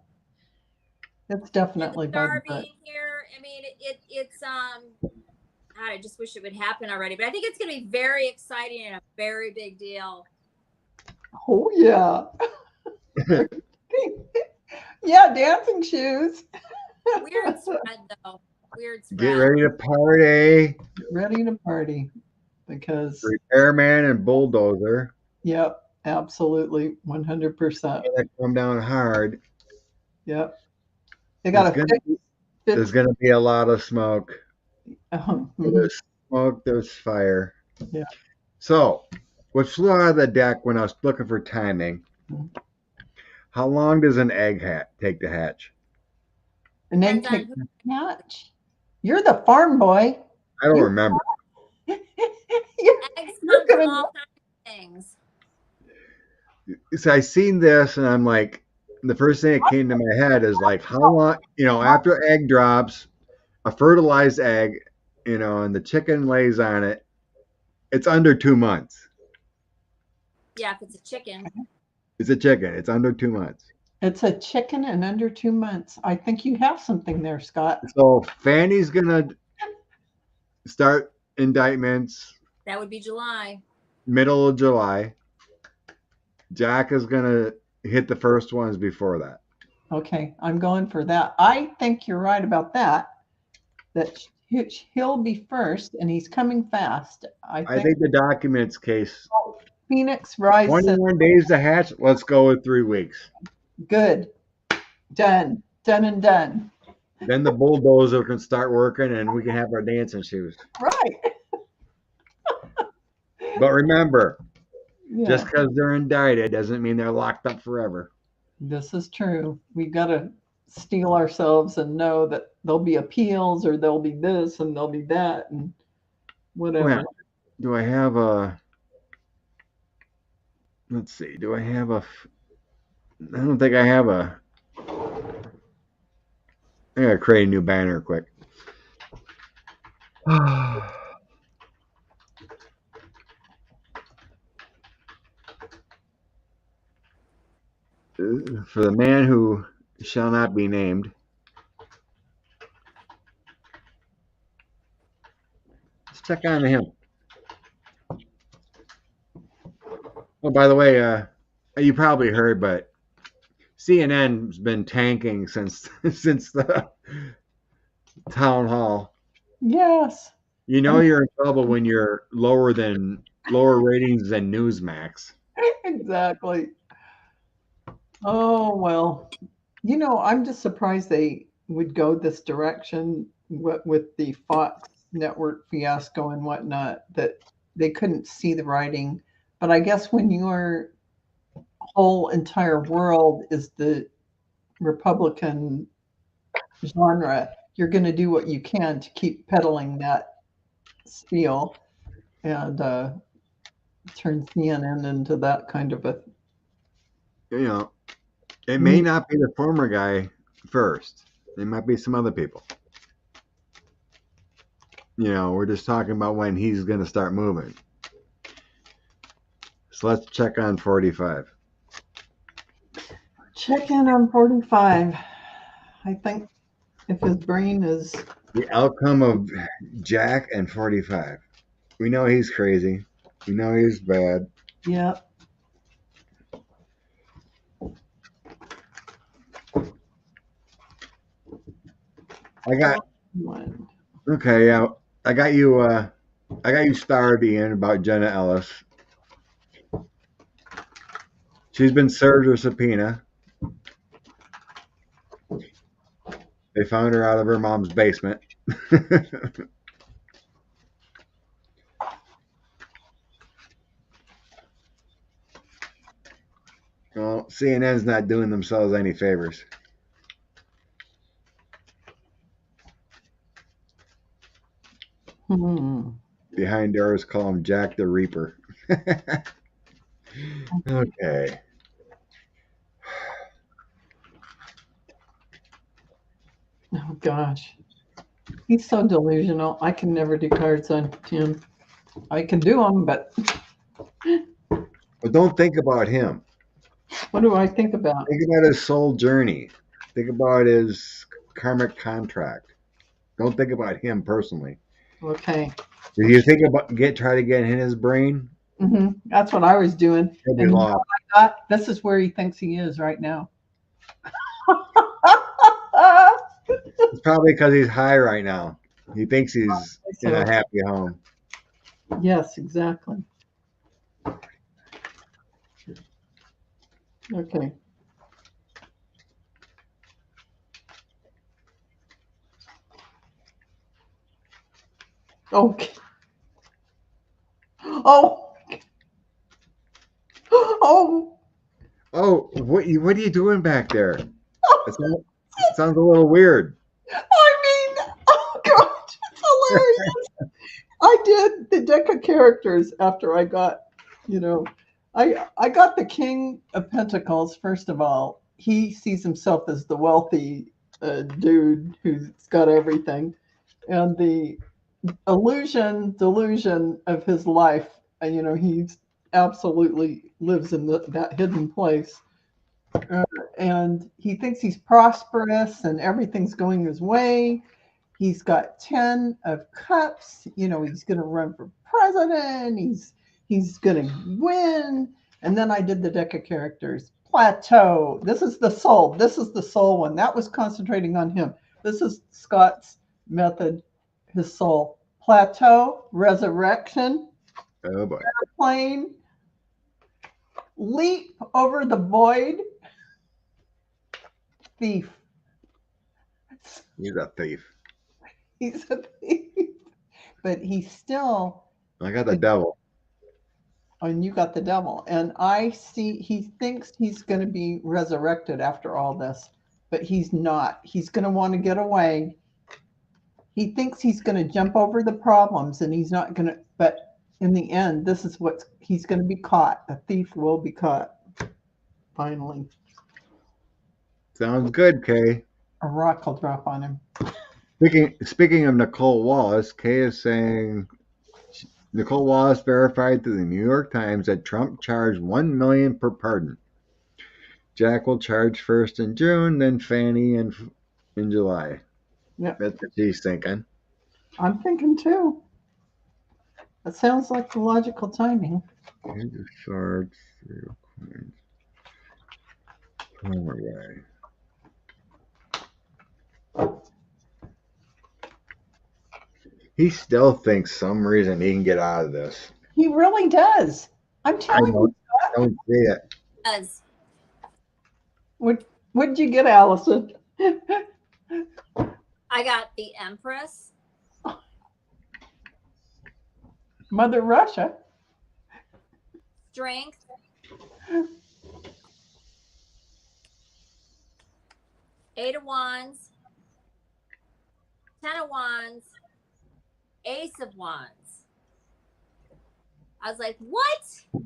It's definitely by the book. Here, I mean, it's God, I just wish it would happen already, but I think it's going to be very exciting and a very big deal. Oh yeah. Yeah, dancing shoes. Weird spread though. Weird spread. Get ready to party. Get ready to party. Because Repairman and Bulldozer. Yep, absolutely, 100%. They come down hard. Yep. They got there's going to be a lot of smoke. There's smoke, there's fire. Yeah. So, what flew out of the deck when I was looking for timing, how long does an egg take to hatch? An egg take to hatch? You're the farm boy. I don't remember. Eggs come from all kinds of things. So I seen this and I'm like, the first thing that came to my head is like, how long, you know, after egg drops, a fertilized egg, you know, and the chicken lays on it, it's under 2 months. Yeah, if it's a chicken. It's a chicken. It's under 2 months. It's a chicken and under 2 months. I think you have something there, Scott. So Fani's going to start indictments. That would be July. middle of July. Jack is going to hit the first ones before that. Okay, I'm going for that. I think you're right about that. That he'll be first, and he's coming fast. I think the documents case. Phoenix Rise. 21 days to hatch. Let's go with 3 weeks. Good. Done. Done and done. Then the bulldozer can start working, and we can have our dancing shoes. Right. But remember, Yeah. just because they're indicted doesn't mean they're locked up forever. This is true. We got to steel ourselves and know that there'll be appeals, or there'll be this and there'll be that and whatever. Well, do I have a? Let's see. Do I have a? I don't think I have a. I gotta create a new banner quick. For the man who shall not be named. Let's check on him. Oh, by the way, you probably heard, but CNN's been tanking since the town hall. Yes. You know you're in trouble when you're lower ratings than Newsmax. Exactly. Oh, well, I'm just surprised they would go this direction with the Fox network fiasco and whatnot, that they couldn't see the writing. But I guess when your whole entire world is the Republican genre, you're going to do what you can to keep peddling that spiel and turn CNN into that kind of a. It may not be the former guy first. It might be some other people. We're just talking about when he's going to start moving. So let's check on 45. Check in on 45. I think if his brain is. The outcome of Jack and 45. We know he's crazy. We know he's bad. Yeah. Okay, yeah. I got you starred, Ian, about Jenna Ellis. She's been served her subpoena. They found her out of her mom's basement. Well, CNN's not doing themselves any favors. Behind doors, call him Jack the Reaper. Okay. Oh, gosh. He's so delusional. I can never do cards on him. I can do them, but. But don't think about him. What do I think about? Think about his soul journey. Think about his karmic contract. Don't think about him personally. Okay. Did you think about try to get in his brain? Mm-hmm. That's what I was doing. And you know this is where he thinks he is right now. It's probably because he's high right now. He thinks he's in a happy home. Yes, exactly. Okay. Okay. Oh. Oh. Oh, what are you doing back there? It sounds a little weird. I mean, oh gosh, it's hilarious. I did the deck of characters after I got, I got the King of Pentacles. First of all, he sees himself as the wealthy dude who's got everything, and the delusion of his life. He's absolutely lives in that hidden place. And he thinks he's prosperous and everything's going his way. He's got 10 of cups. He's going to run for president. He's going to win. And then I did the deck of characters. Plateau. This is the soul. This is the soul one. That was concentrating on him. This is Scott's method, his soul. Plateau, resurrection, oh boy. Airplane, leap over the void, thief. He's a thief. He's a thief. But he's still. I got the devil. And you got the devil. And I see he thinks he's going to be resurrected after all this, but he's not. He's going to want to get away. He thinks he's going to jump over the problems and he's not going to, but in the end, this is he's going to be caught. A thief will be caught. Finally. Sounds good, Kay. A rock will drop on him. Speaking of Nicole Wallace, Kay is saying Nicole Wallace verified through the New York Times that Trump charged $1 million per pardon. Jack will charge first in June, then Fani in July. Yeah, that's what she's thinking. I'm thinking too. That sounds like the logical timing. Shards, coins. Oh my God. He still thinks some reason he can get out of this. He really does. I'm telling you. I don't see it. Does. What did you get, Allison? I got the Empress. Mother Russia. Strength. Eight of Wands. 10 of Wands. Ace of Wands. I was like, what? I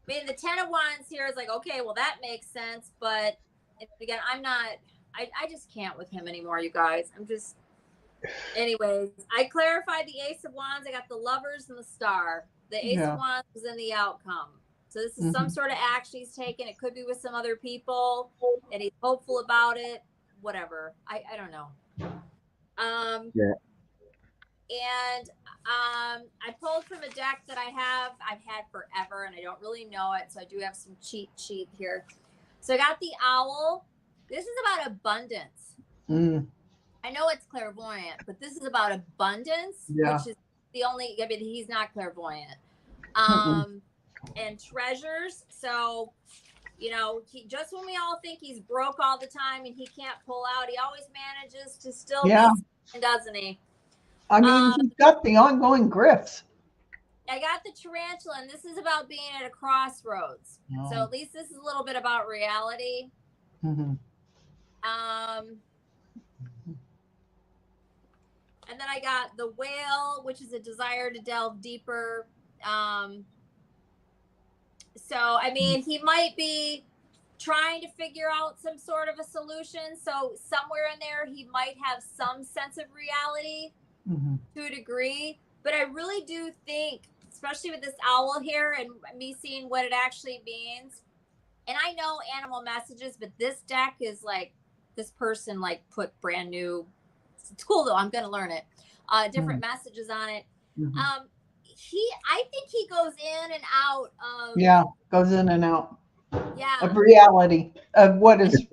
mean, the 10 of Wands here is like, okay, well, that makes sense. But again, I just can't with him anymore, you guys. Anyways, I clarified the Ace of Wands. I got the Lovers and the Star. The Ace of Wands was in the outcome. So this is some sort of action he's taken. It could be with some other people, and he's hopeful about it. Whatever. I don't know. Yeah. And I pulled from a deck that I've had forever, and I don't really know it, so I do have some cheat sheet here. So I got the Owl. This is about abundance. I know it's clairvoyant, but this is about abundance, which is the only. I mean, he's not clairvoyant. And treasures. So, he just when we all think he's broke all the time and he can't pull out, he always manages to still be, doesn't he? I mean, he's got the ongoing grifts. I got the Tarantula, and this is about being at a crossroads. So at least this is a little bit about reality. And then I got the Whale, which is a desire to delve deeper. So, I mean, he might be trying to figure out some sort of a solution. So somewhere in there, he might have some sense of reality to a degree. But I really do think, especially with this owl here and me seeing what it actually means. And I know animal messages, but this deck is like, this person like put brand new, it's cool though, I'm going to learn it, different messages on it. I think he goes in and out of. Goes in and out. Yeah. Of reality. Of what is.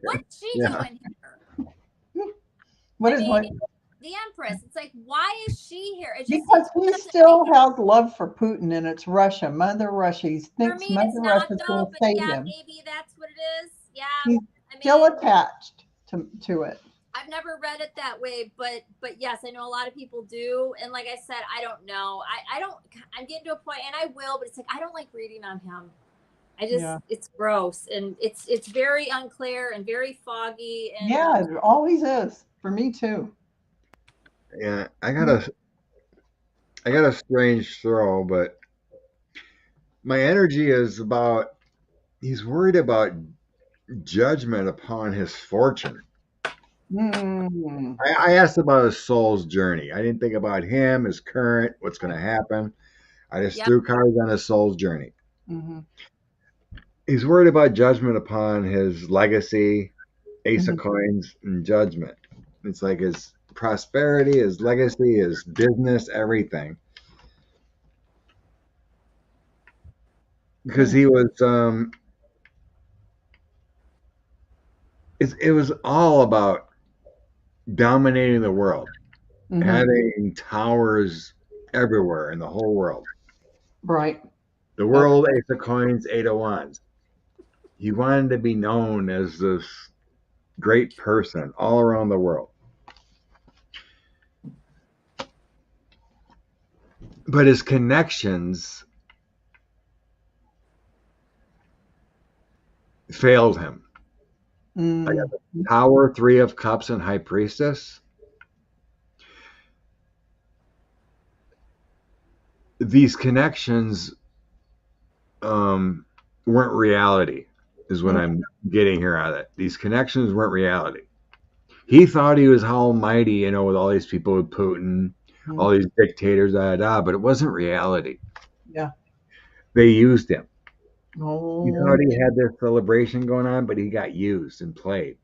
What's she doing here? What? The Empress. It's like, why is she here? It just, because he still has love for Putin, and it's Russia, Mother Russia. He thinks Mother Russia's going to save him. Maybe that's what it is. Yeah. He's still attached to it. I've never read it that way, but yes, I know a lot of people do. And like I said, I don't know. I'm getting to a point, and I will, but it's like, I don't like reading on him. It's gross. And it's very unclear and very foggy. And it always is for me too. Yeah. I got a strange throw, but my energy is about, he's worried about judgment upon his fortune. I asked about his soul's journey. I didn't think about him, his current, what's going to happen. I just threw cards on his soul's journey. He's worried about judgment upon his legacy, Ace of Coins, and judgment. It's like his prosperity, his legacy, his business, everything. Because he was, it was all about dominating the world, having towers everywhere in the whole world. Right. The world, Ace of Coins, 8 of Wands. He wanted to be known as this great person all around the world. But his connections failed him. I got the Tower, 3 of Cups, and High Priestess. These connections weren't reality, is what I'm getting here out of it. These connections weren't reality. He thought he was almighty, with all these people with Putin, all these dictators, but it wasn't reality. Yeah. They used him. Oh. He thought he had this celebration going on, but he got used and played.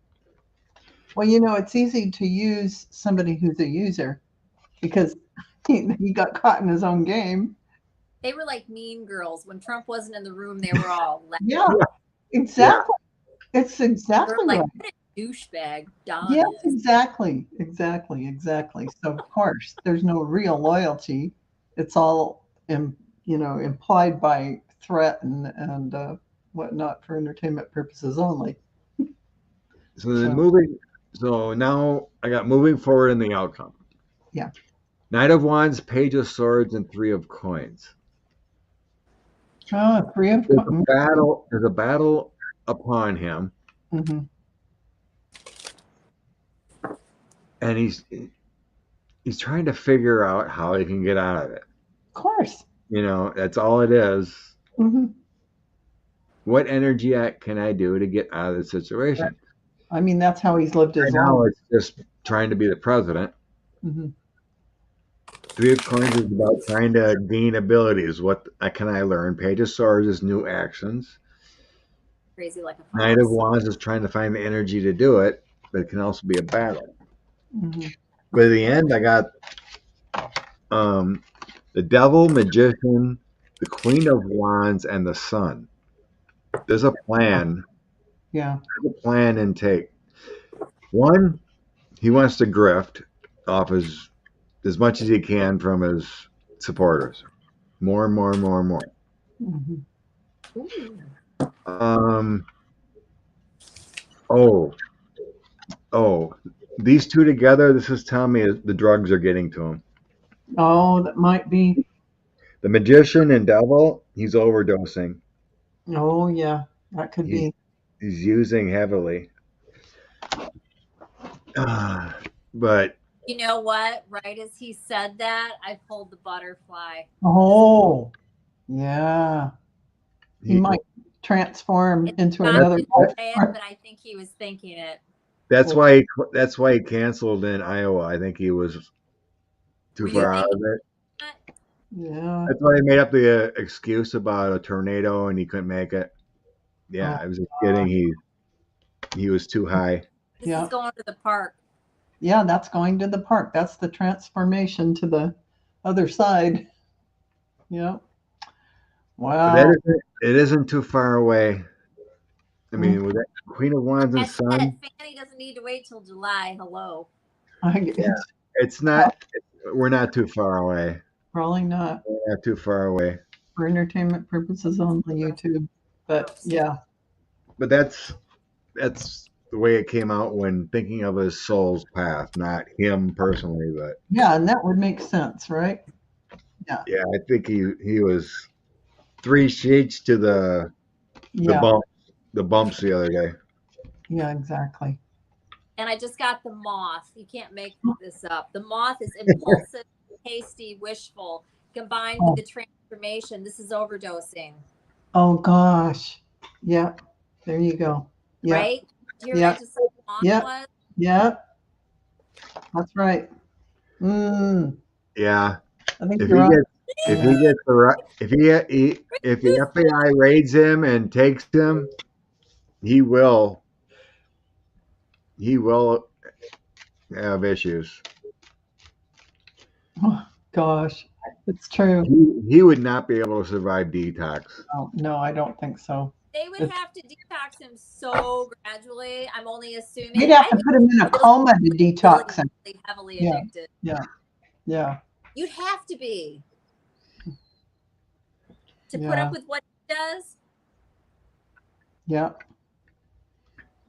Well, it's easy to use somebody who's a user because he got caught in his own game. They were like Mean Girls. When Trump wasn't in the room, they were all exactly. Yeah. It's exactly like, right. What a douchebag, Don. Yes, exactly. So of course, there's no real loyalty. It's all implied by threat and whatnot for entertainment purposes only. So then moving. So now I got moving forward in the outcome. Yeah. Knight of Wands, Page of Swords, and Three of Coins. Oh, three of There's a battle. There's a battle upon him, Mm-hmm. and he's trying to figure out how he can get out of it. Of course. You know, that's all it is. Mm-hmm. What energy can I do to get out of the situation? I mean, that's how he's lived his Right now, life. it's just trying to be the president. Mm-hmm. Three of Coins is about trying to gain abilities. What can I learn? Page of Swords is new actions. Crazy like a Knight of Wands is trying to find the energy to do it, but it can also be a battle. Mm-hmm. But at the end, I got the Devil, Magician, the Queen of Wands, and the Sun. There's a plan. Yeah. There's a plan and take. One, he wants to grift off as much as he can from his supporters. More and more and more and more. Mm-hmm. These two together, this is telling me the drugs are getting to him. Oh, that might be. The Magician and Devil, he's overdosing. Oh, yeah, that could be. He's using heavily. But you know what? Right as he said that, I pulled the butterfly. Oh, yeah. He might transform into another. But I think he was thinking it. That's why he canceled in Iowa. I think he was too far out of it. Yeah. That's why they made up the excuse about a tornado and he couldn't make it. Yeah, I was just kidding. He was too high. This is going to the park. Yeah, that's going to the park. That's the transformation to the other side. Yeah. Wow. But it isn't too far away. I mean, with that Queen of Wands and Sun. Fani doesn't need to wait till July. Hello. Yeah, it's not. We're not too far away. Probably not. We're not too far away. For entertainment purposes on the YouTube, but yeah. But that's the way it came out when thinking of his soul's path, not him personally, but yeah, and that would make sense, right? Yeah. Yeah, I think he was 3 sheets to the bumps the other day. Yeah, exactly. And I just got the moth. You can't make this up. The moth is impulsive, hasty, wishful, combined with the transformation. This is overdosing. Oh gosh. Yeah. There you go. Yeah. Right? Do you hear what I just said the moth was? Yeah. That's right. Yeah. I think if the FBI raids him and takes him, he will have issues. Oh gosh, it's true. He would not be able to survive detox. Oh, no, I don't think so. They would have to detox him so gradually. I'm only assuming. You'd have to put him in a coma to detox him. Heavily addicted. Yeah. You'd have to be to put up with what he does. Yeah.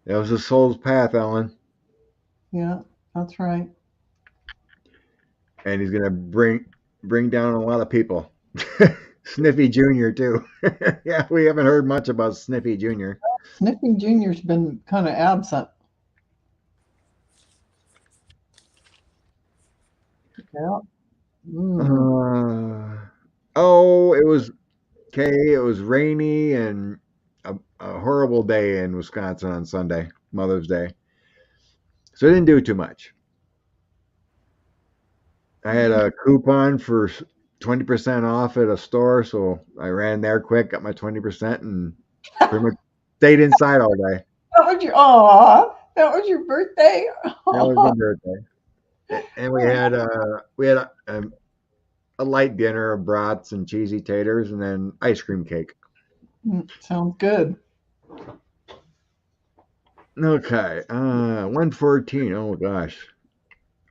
That was the soul's path, Ellen. Yeah, that's right. And he's gonna bring down a lot of people. Sniffy Jr. too. Yeah, we haven't heard much about Sniffy Jr. Sniffy Jr.'s been kind of absent. Yeah. It was okay. It was rainy and a horrible day in Wisconsin on Sunday, Mother's Day. So I didn't do too much. I had a coupon for 20% off at a store, so I ran there quick, got my 20%, and pretty much stayed inside all day. That was your birthday. That was my birthday, and we had a light dinner of brats and cheesy taters, and then ice cream cake. Sounds good. Okay, 1:14. Oh gosh,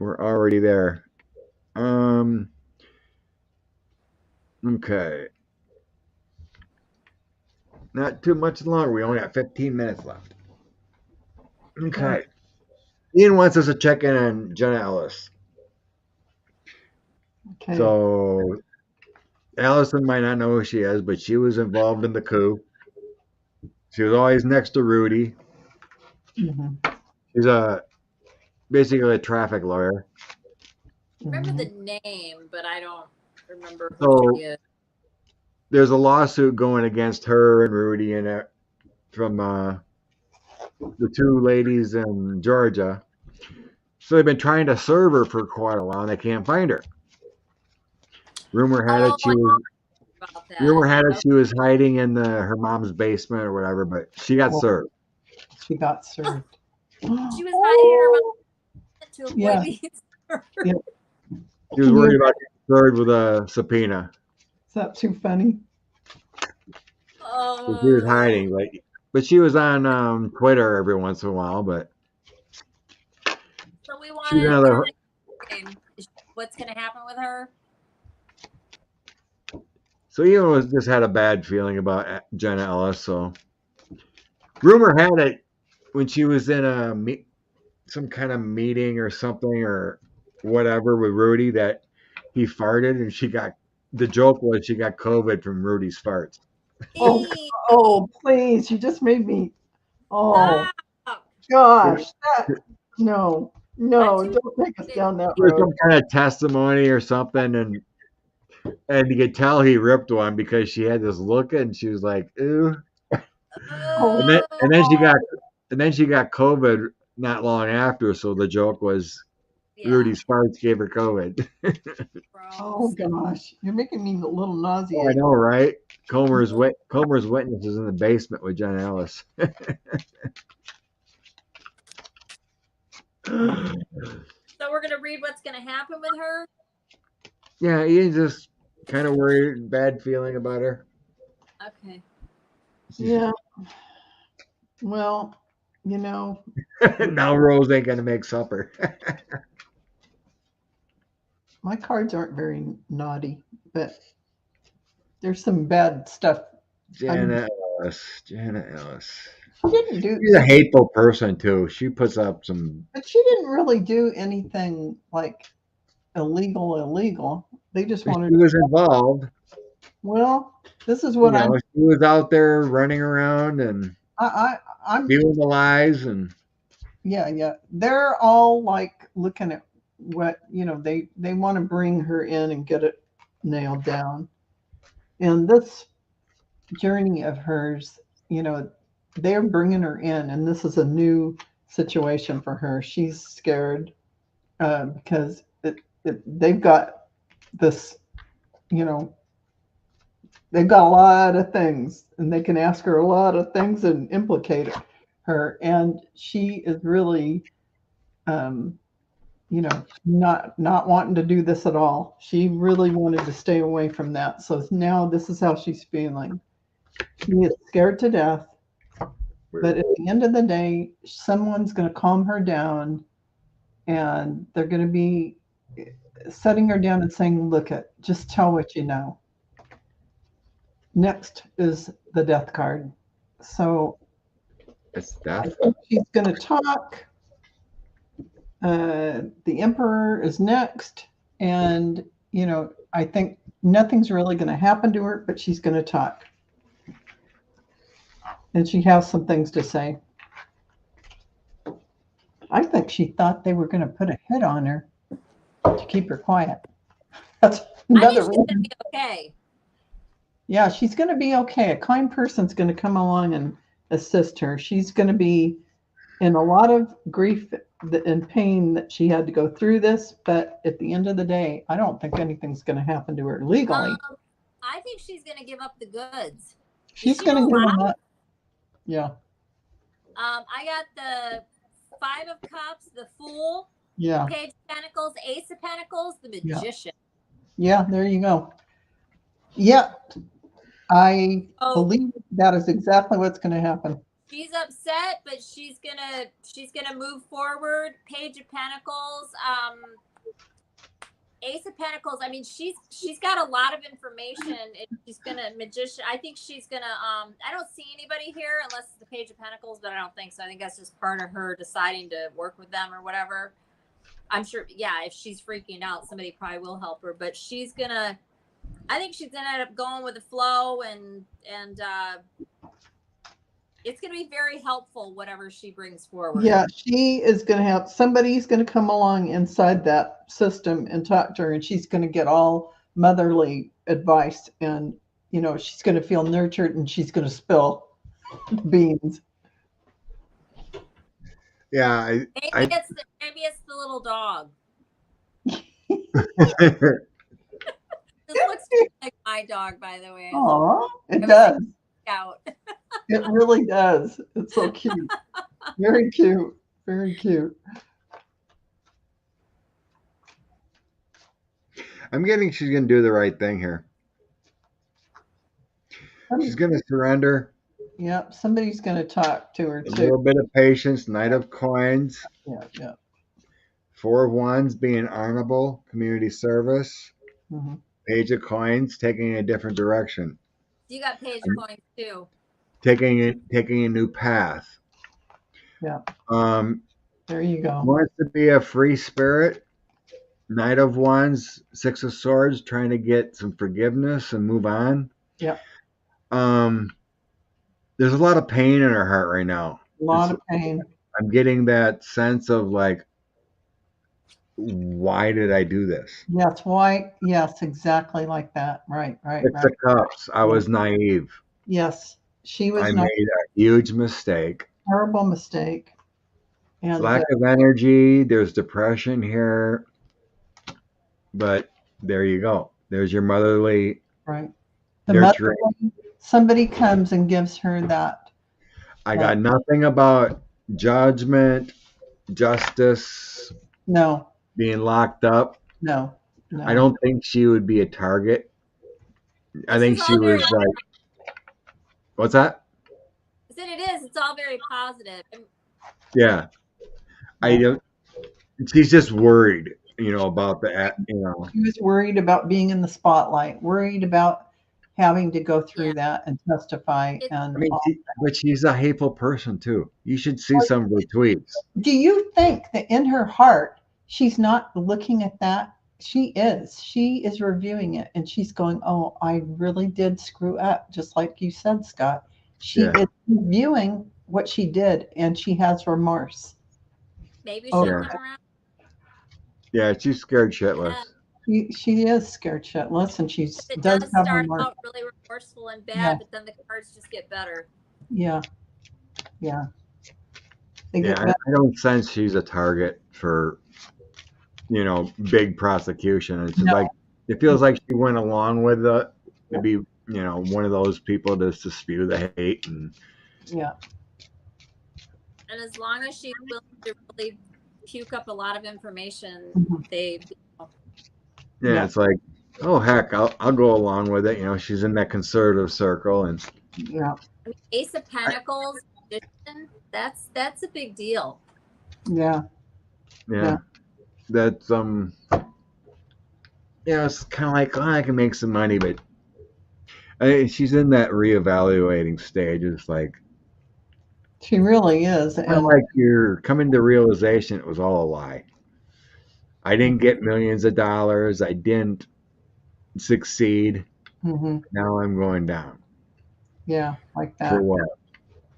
we're already there. Okay. Not too much longer. We only got 15 minutes left. Okay. Ian wants us to check in on Jenna Ellis. Okay. So Allison might not know who she is, but she was involved in the coup. She was always next to Rudy. Mhm. She's basically a traffic lawyer. I remember Mhm. the name, but I don't remember who So she is. there's a lawsuit going against her and Rudy and from the two ladies in Georgia. So they've been trying to serve her for quite a while, and they can't find her. Rumor had it Oh, she I was know about that. rumor had it Oh, she was hiding in her mom's basement or whatever, but she got Oh, served. she got served. she was hiding in her Oh, mouth to avoid yeah. being served. Yeah. She was worried about getting served with a subpoena. Is that too funny? So she was Oh, hiding, but she was on Twitter every once in a while. But so we want she's to another. what's going to happen with her? So Ian was just had a bad feeling about Jenna Ellis. So rumor had it when she was in some kind of meeting or something or whatever with Rudy that he farted and she got. The joke was she got COVID from Rudy's farts. Oh, Eee, oh, please! You just made me. Oh stop. gosh, no, I'm no! too Don't take us down that There was road. some kind of testimony or something, and you could tell he ripped one because she had this look and she was like, "Ew." Oh, Oh, And then she got COVID not long after. So the joke was yeah, Rudy's farts gave her COVID. oh gross. gosh, you're making me a little Oh, I nauseated. know, right? Comer's witness is in the basement with Jenna Ellis. So we're going to read what's going to happen with her? Yeah, Ian's just kind of worried, bad feeling about her. Okay. Yeah. Well, you know, Now Rose ain't gonna make supper. my cards aren't very naughty, but there's some bad stuff. Jenna Ellis. Jenna Ellis. She didn't do, She's a hateful person too. She puts up some. but she didn't really do anything like illegal. They just She wanted. was involved. Well, this is You what know, she was out there running around and I'm. spewing the lies and Yeah. They're all like looking at what they want to bring her in and get it nailed down. And this journey of hers, they're bringing her in, and this is a new situation for her. She's scared because they've got this, you know, they've got a lot of things, and they can ask her a lot of things and implicate her, and she is really, um, not wanting to do this at all. She really wanted to stay away from that. So now this is how she's feeling. She is scared to death. But at the end of the day, someone's going to calm her down, and they're going to be setting her down and saying, look, just tell what you know. Next is the death card. So it's I death. think she's going to talk. The Emperor is next. And, I think nothing's really going to happen to her, but she's going to talk. And she has some things to say. I think she thought they were going to put a hit on her to keep her quiet. That's I another think she's going reason. to be okay. Yeah, she's going to be okay. A kind person's going to come along and assist her. She's going to be in a lot of grief and pain that she had to go through this, but at the end of the day, I don't think anything's going to happen to her legally. I think she's going to give up the goods. She's going to give them up. Yeah. I got the 5 of Cups, the Fool, Yeah. Page of Pentacles, Ace of Pentacles, the Magician. Yeah, there you go. Yeah. I believe that is exactly what's going to happen. She's upset, but she's gonna move forward. Page of Pentacles. Ace of Pentacles. I mean, she's got a lot of information. She's gonna magician. I think she's gonna. I don't see anybody here unless it's the Page of Pentacles, but I don't think so. I think that's just part of her deciding to work with them or whatever. I'm sure. Yeah, if she's freaking out, somebody probably will help her. But she's gonna. I think she's gonna end up going with the flow, and it's gonna be very helpful whatever she brings forward. Yeah, she is going to have somebody's going to come along inside that system and talk to her, and she's going to get all motherly advice, and she's going to feel nurtured, and she's going to spill beans. Yeah, maybe it's the little dog. This looks just like my dog, by the way. Oh, it does. Out. It really does. It's so cute. Very cute. Very cute. I'm getting she's going to do the right thing here. She's going to surrender. Yep. Somebody's going to talk to her, A too. little bit of patience. Knight of Coins. Yeah. 4 of Wands, being honorable. Community service. Mm-hmm. Page of Coins, taking a different direction. You got Page of Coins, too. Taking a new path. Yeah. There you go. Wants to be a free spirit. Knight of Wands, 6 of Swords, trying to get some forgiveness and move on. Yeah. There's a lot of pain in her heart right now. A lot of pain. I'm getting that sense of like, why did I do this? Yes, why? Yes, exactly like that. Right. 6 of Cups. I was naive. Yes, she was. I made a huge mistake. Terrible mistake. And lack of energy. There's depression here. But there you go. There's your motherly. Right. Somebody comes and gives her that. I got nothing about judgment, justice. No. Being locked up. No. I don't think she would be a target. I think she was like. What's that? I said it is. It's all very positive. Yeah. I don't. She's just worried, about that. She was worried about being in the spotlight. Worried about having to go through that and testify. But she's a hateful person too. You should see some of her tweets. Do you think that in her heart she's not looking at that? She is reviewing it, and she's going, oh, I really did screw up, just like you said, Scott. She is reviewing what she did, and she has remorse. Maybe she'll come around. Yeah, she's scared shitless. She is scared shitless, and she does start out really remorseful and bad, but then the cards just get better. Yeah. I don't sense she's a target for, big prosecution. It's like it feels like she went along with it to be, one of those people just to spew the hate and. Yeah. And as long as she's willing to really puke up a lot of information, Yeah, it's like, oh heck, I'll go along with it. She's in that conservative circle, and Ace of Pentacles, that's a big deal. Yeah. That's it's kind of like, oh, I can make some money, but she's in that reevaluating stage. It's like she really is, and like you're coming to realization it was all a lie. I didn't get millions of dollars. I didn't succeed. Mm-hmm. Now I'm going down. Yeah, like that. For what?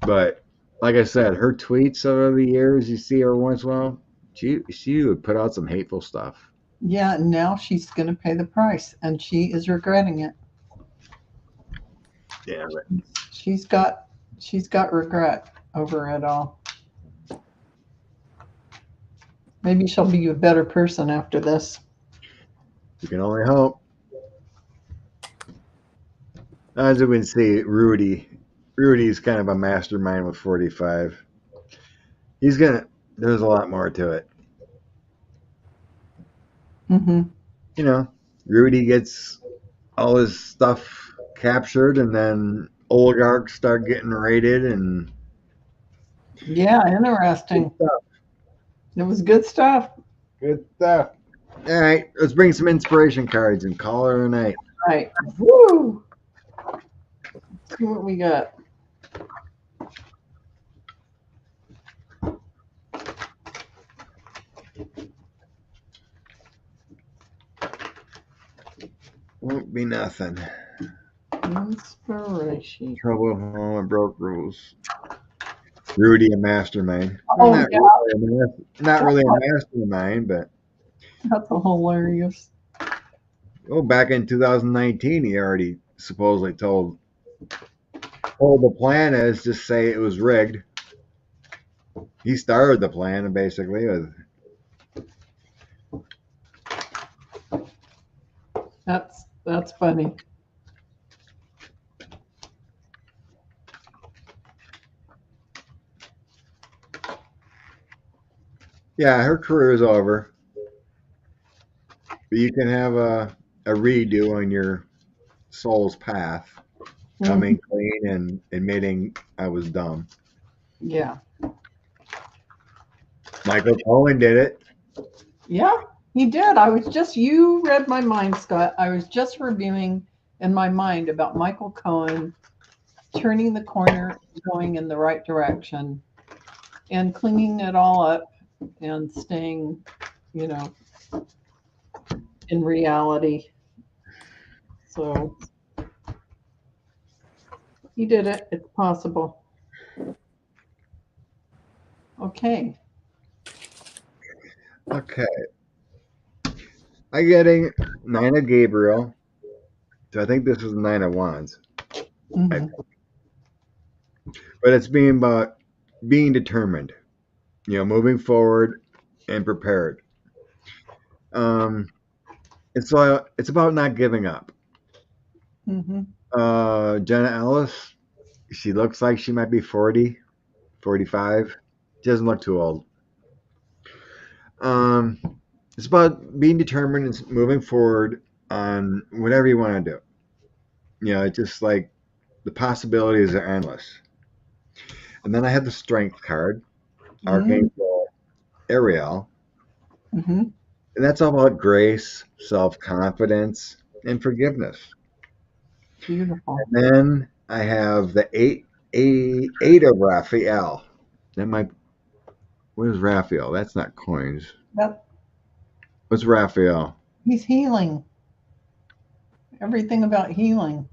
But like I said, her tweets over the years, you see her once in a while, she would put out some hateful stuff. Yeah, now she's going to pay the price, and she is regretting it. Yeah, but she's got regret over it all. Maybe she'll be a better person after this. You can only hope. As you can see, Rudy's kind of a mastermind with 45. There's a lot more to it. Mm-hmm. Rudy gets all his stuff captured, and then oligarchs start getting raided, and yeah, interesting. It was good stuff. Good stuff. All right, let's bring some inspiration cards and call her a night. All right. Woo! Let's see what we got. Won't be nothing. Inspiration. Trouble at home and broke rules. Rudy, a mastermind. Oh, Not, yeah. not really a mastermind, but That's hilarious. oh, back in 2019, he already supposedly told the plan is just say it was rigged. He started the plan basically with. That's funny. Yeah, her career is over. But you can have a redo on your soul's path, coming clean and admitting I was dumb. Yeah. Michael Cohen did it. Yeah, he did. You read my mind, Scott. I was just reviewing in my mind about Michael Cohen turning the corner, going in the right direction, and cleaning it all up and staying, in reality. So he did it. It's possible. Okay. Okay. I'm getting Nine of Gabriel. So I think this is Nine of Wands. Mm-hmm. But it's being about being determined, moving forward and prepared. It's about not giving up. Mm-hmm. Jenna Ellis, she looks like she might be 40, 45. She doesn't look too old. It's about being determined and moving forward on whatever you want to do. It's just like the possibilities are endless. And then I have the Strength card, Archangel Ariel. Mm-hmm. And that's all about grace, self-confidence, and forgiveness. Beautiful. And then I have the eight of Raphael. Where's Raphael? That's not coins. Yep. What's Raphael? He's healing. Everything about healing.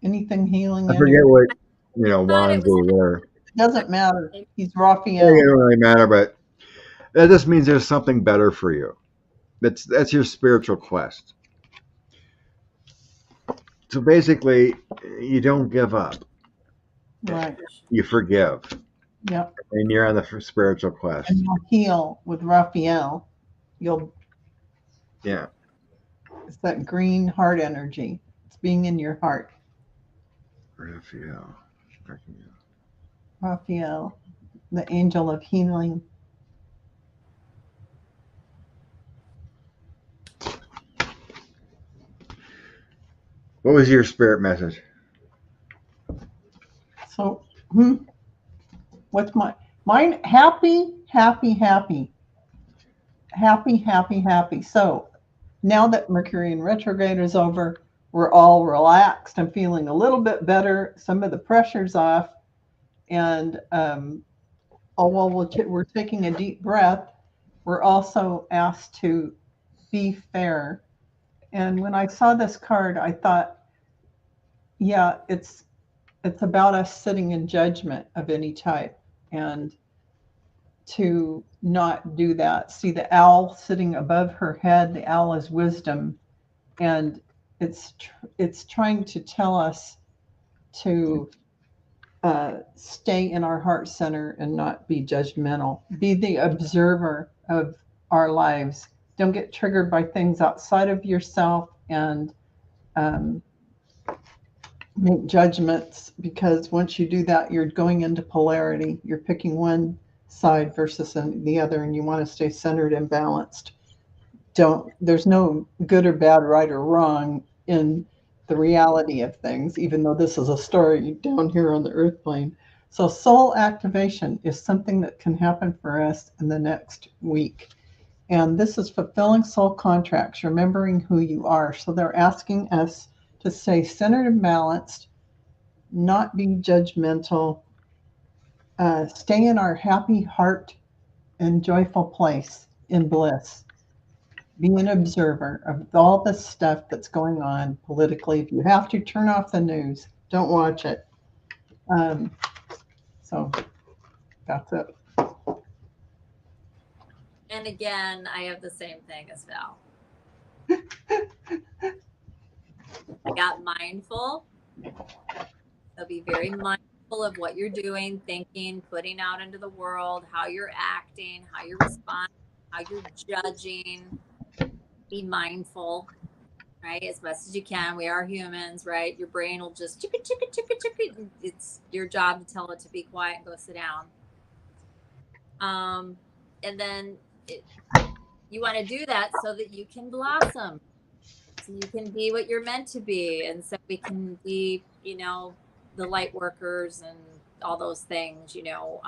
Anything healing. I forget what wands or where. Doesn't matter. He's Raphael. It don't really matter, but that just means there's something better for you. That's your spiritual quest. So basically, you don't give up. Right. You forgive. Yep. And you're on the spiritual quest. And you'll heal with Raphael. Yeah. It's that green heart energy. It's being in your heart. Raphael, the angel of healing. What was your spirit message? So, what's mine? Happy, happy, happy. Happy, happy, happy. So, now that Mercury in retrograde is over, we're all relaxed and feeling a little bit better. Some of the pressure's off. And while we're taking a deep breath, we're also asked to be fair. And when I saw this card, I thought, yeah, it's about us sitting in judgment of any type, and to not do that. See the owl sitting above her head. The owl is wisdom, and it's trying to tell us to stay in our heart center and not be judgmental. Be the observer of our lives. Don't get triggered by things outside of yourself and make judgments, because once you do that, you're going into polarity. You're picking one side versus the other, and you want to stay centered and balanced. There's no good or bad, right or wrong in the reality of things, even though this is a story down here on the earth plane. So soul activation is something that can happen for us in the next week. And this is fulfilling soul contracts, remembering who you are. So they're asking us to stay centered and balanced, not be judgmental, stay in our happy heart and joyful place in bliss. Be an observer of all the stuff that's going on politically. If you have to, turn off the news. Don't watch it. So that's it. And again, I have the same thing as Val. I got mindful. So be very mindful of what you're doing, thinking, putting out into the world, how you're acting, how you're responding, how you're judging. Be mindful, right? As best as you can. We are humans, right? Your brain will just chicka, chicka, chicka, chicka. It's your job to tell it to be quiet and go sit down. And then you want to do that so that you can blossom. So you can be what you're meant to be. And so we can be, you know, the light workers and all those things, you know,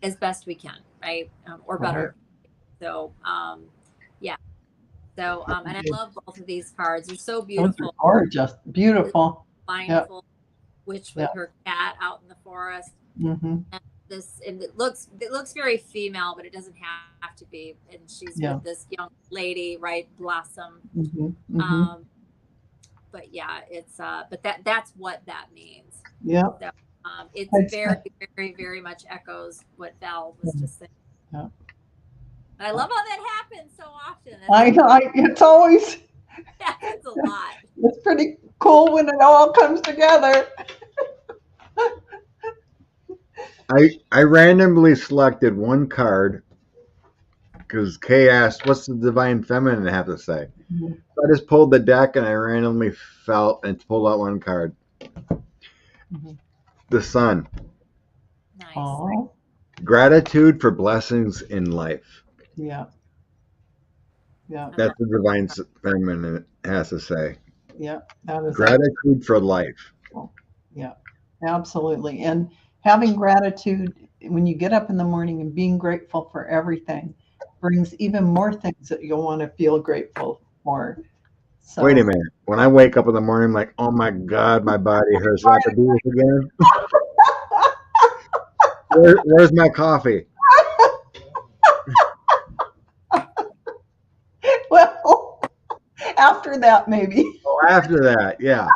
as best we can, right? Or better. So, yeah. So, and I love both of these cards. They're so beautiful. Gorgeous. Beautiful. Mindful witch with her cat out in the forest. Mm-hmm. And it looks very female, but it doesn't have to be. And she's with this young lady, right? Blossom. Mm-hmm. Mm-hmm. But yeah, it's but that's what that means. Yeah. So, it's very, very, very much echoes what Val was just saying. Yeah. I love how that happens so often. It's always happens a lot. It's pretty cool when it all comes together. I randomly selected one card because Kay asked, "What's the divine feminine have to say?" Mm-hmm. So I just pulled the deck and I randomly felt and pulled out one card. Mm-hmm. The sun. Nice. Aww. Gratitude for blessings in life. Yeah. Yeah. That's the divine feminine has to say. Yeah. That is gratitude for life. Yeah. Absolutely. And having gratitude when you get up in the morning and being grateful for everything brings even more things that you'll want to feel grateful for. So, wait a minute. When I wake up in the morning, I'm like, oh my God, my body hurts. Do I have to do this again? Where's my coffee? Well, after that, maybe. Oh, after that, yeah.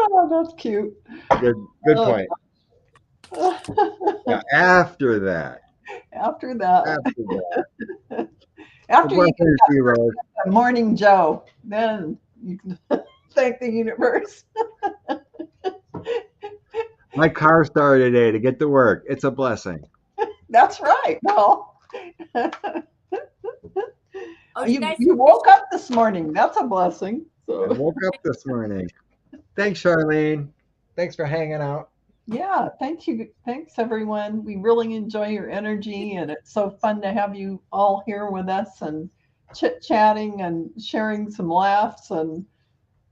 Oh, that's cute. Good point. Yeah, after that. After that. After you get that morning Joe, then you can thank the universe. My car started today to get to work. It's a blessing. That's right. Well, you woke up this morning. That's a blessing. So. I woke up this morning. Thanks, Charlene. Thanks for hanging out. Yeah, thank you. Thanks, everyone. We really enjoy your energy, and it's so fun to have you all here with us and chit-chatting and sharing some laughs, and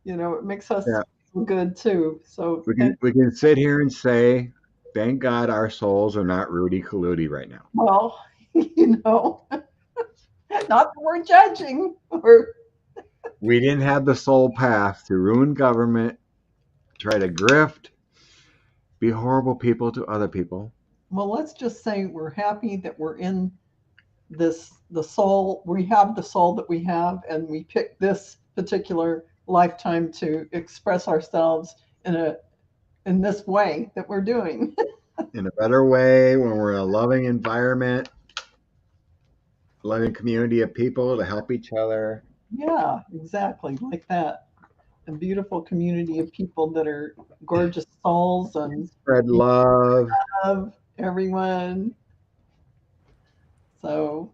it makes us feel good too. So we can sit here and say, thank God our souls are not Rudy Giuliani right now. Well, not that we're judging. We didn't have the soul path to ruin government, try to grift, be horrible people to other people. Well, let's just say we're happy that we're in the soul. We have the soul that we have, and we picked this particular lifetime to express ourselves in this way that we're doing. In a better way, when we're in a loving environment, loving community of people to help each other. Yeah, exactly, like that. A beautiful community of people that are gorgeous souls and spread love. Love everyone. So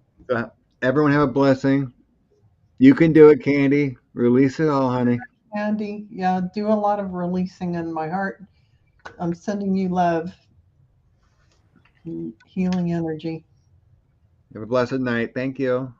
everyone have a blessing. You can do it, Candy. Release it all, honey. Candy, yeah, do a lot of releasing in my heart. I'm sending you love, healing energy. Have a blessed night. Thank you.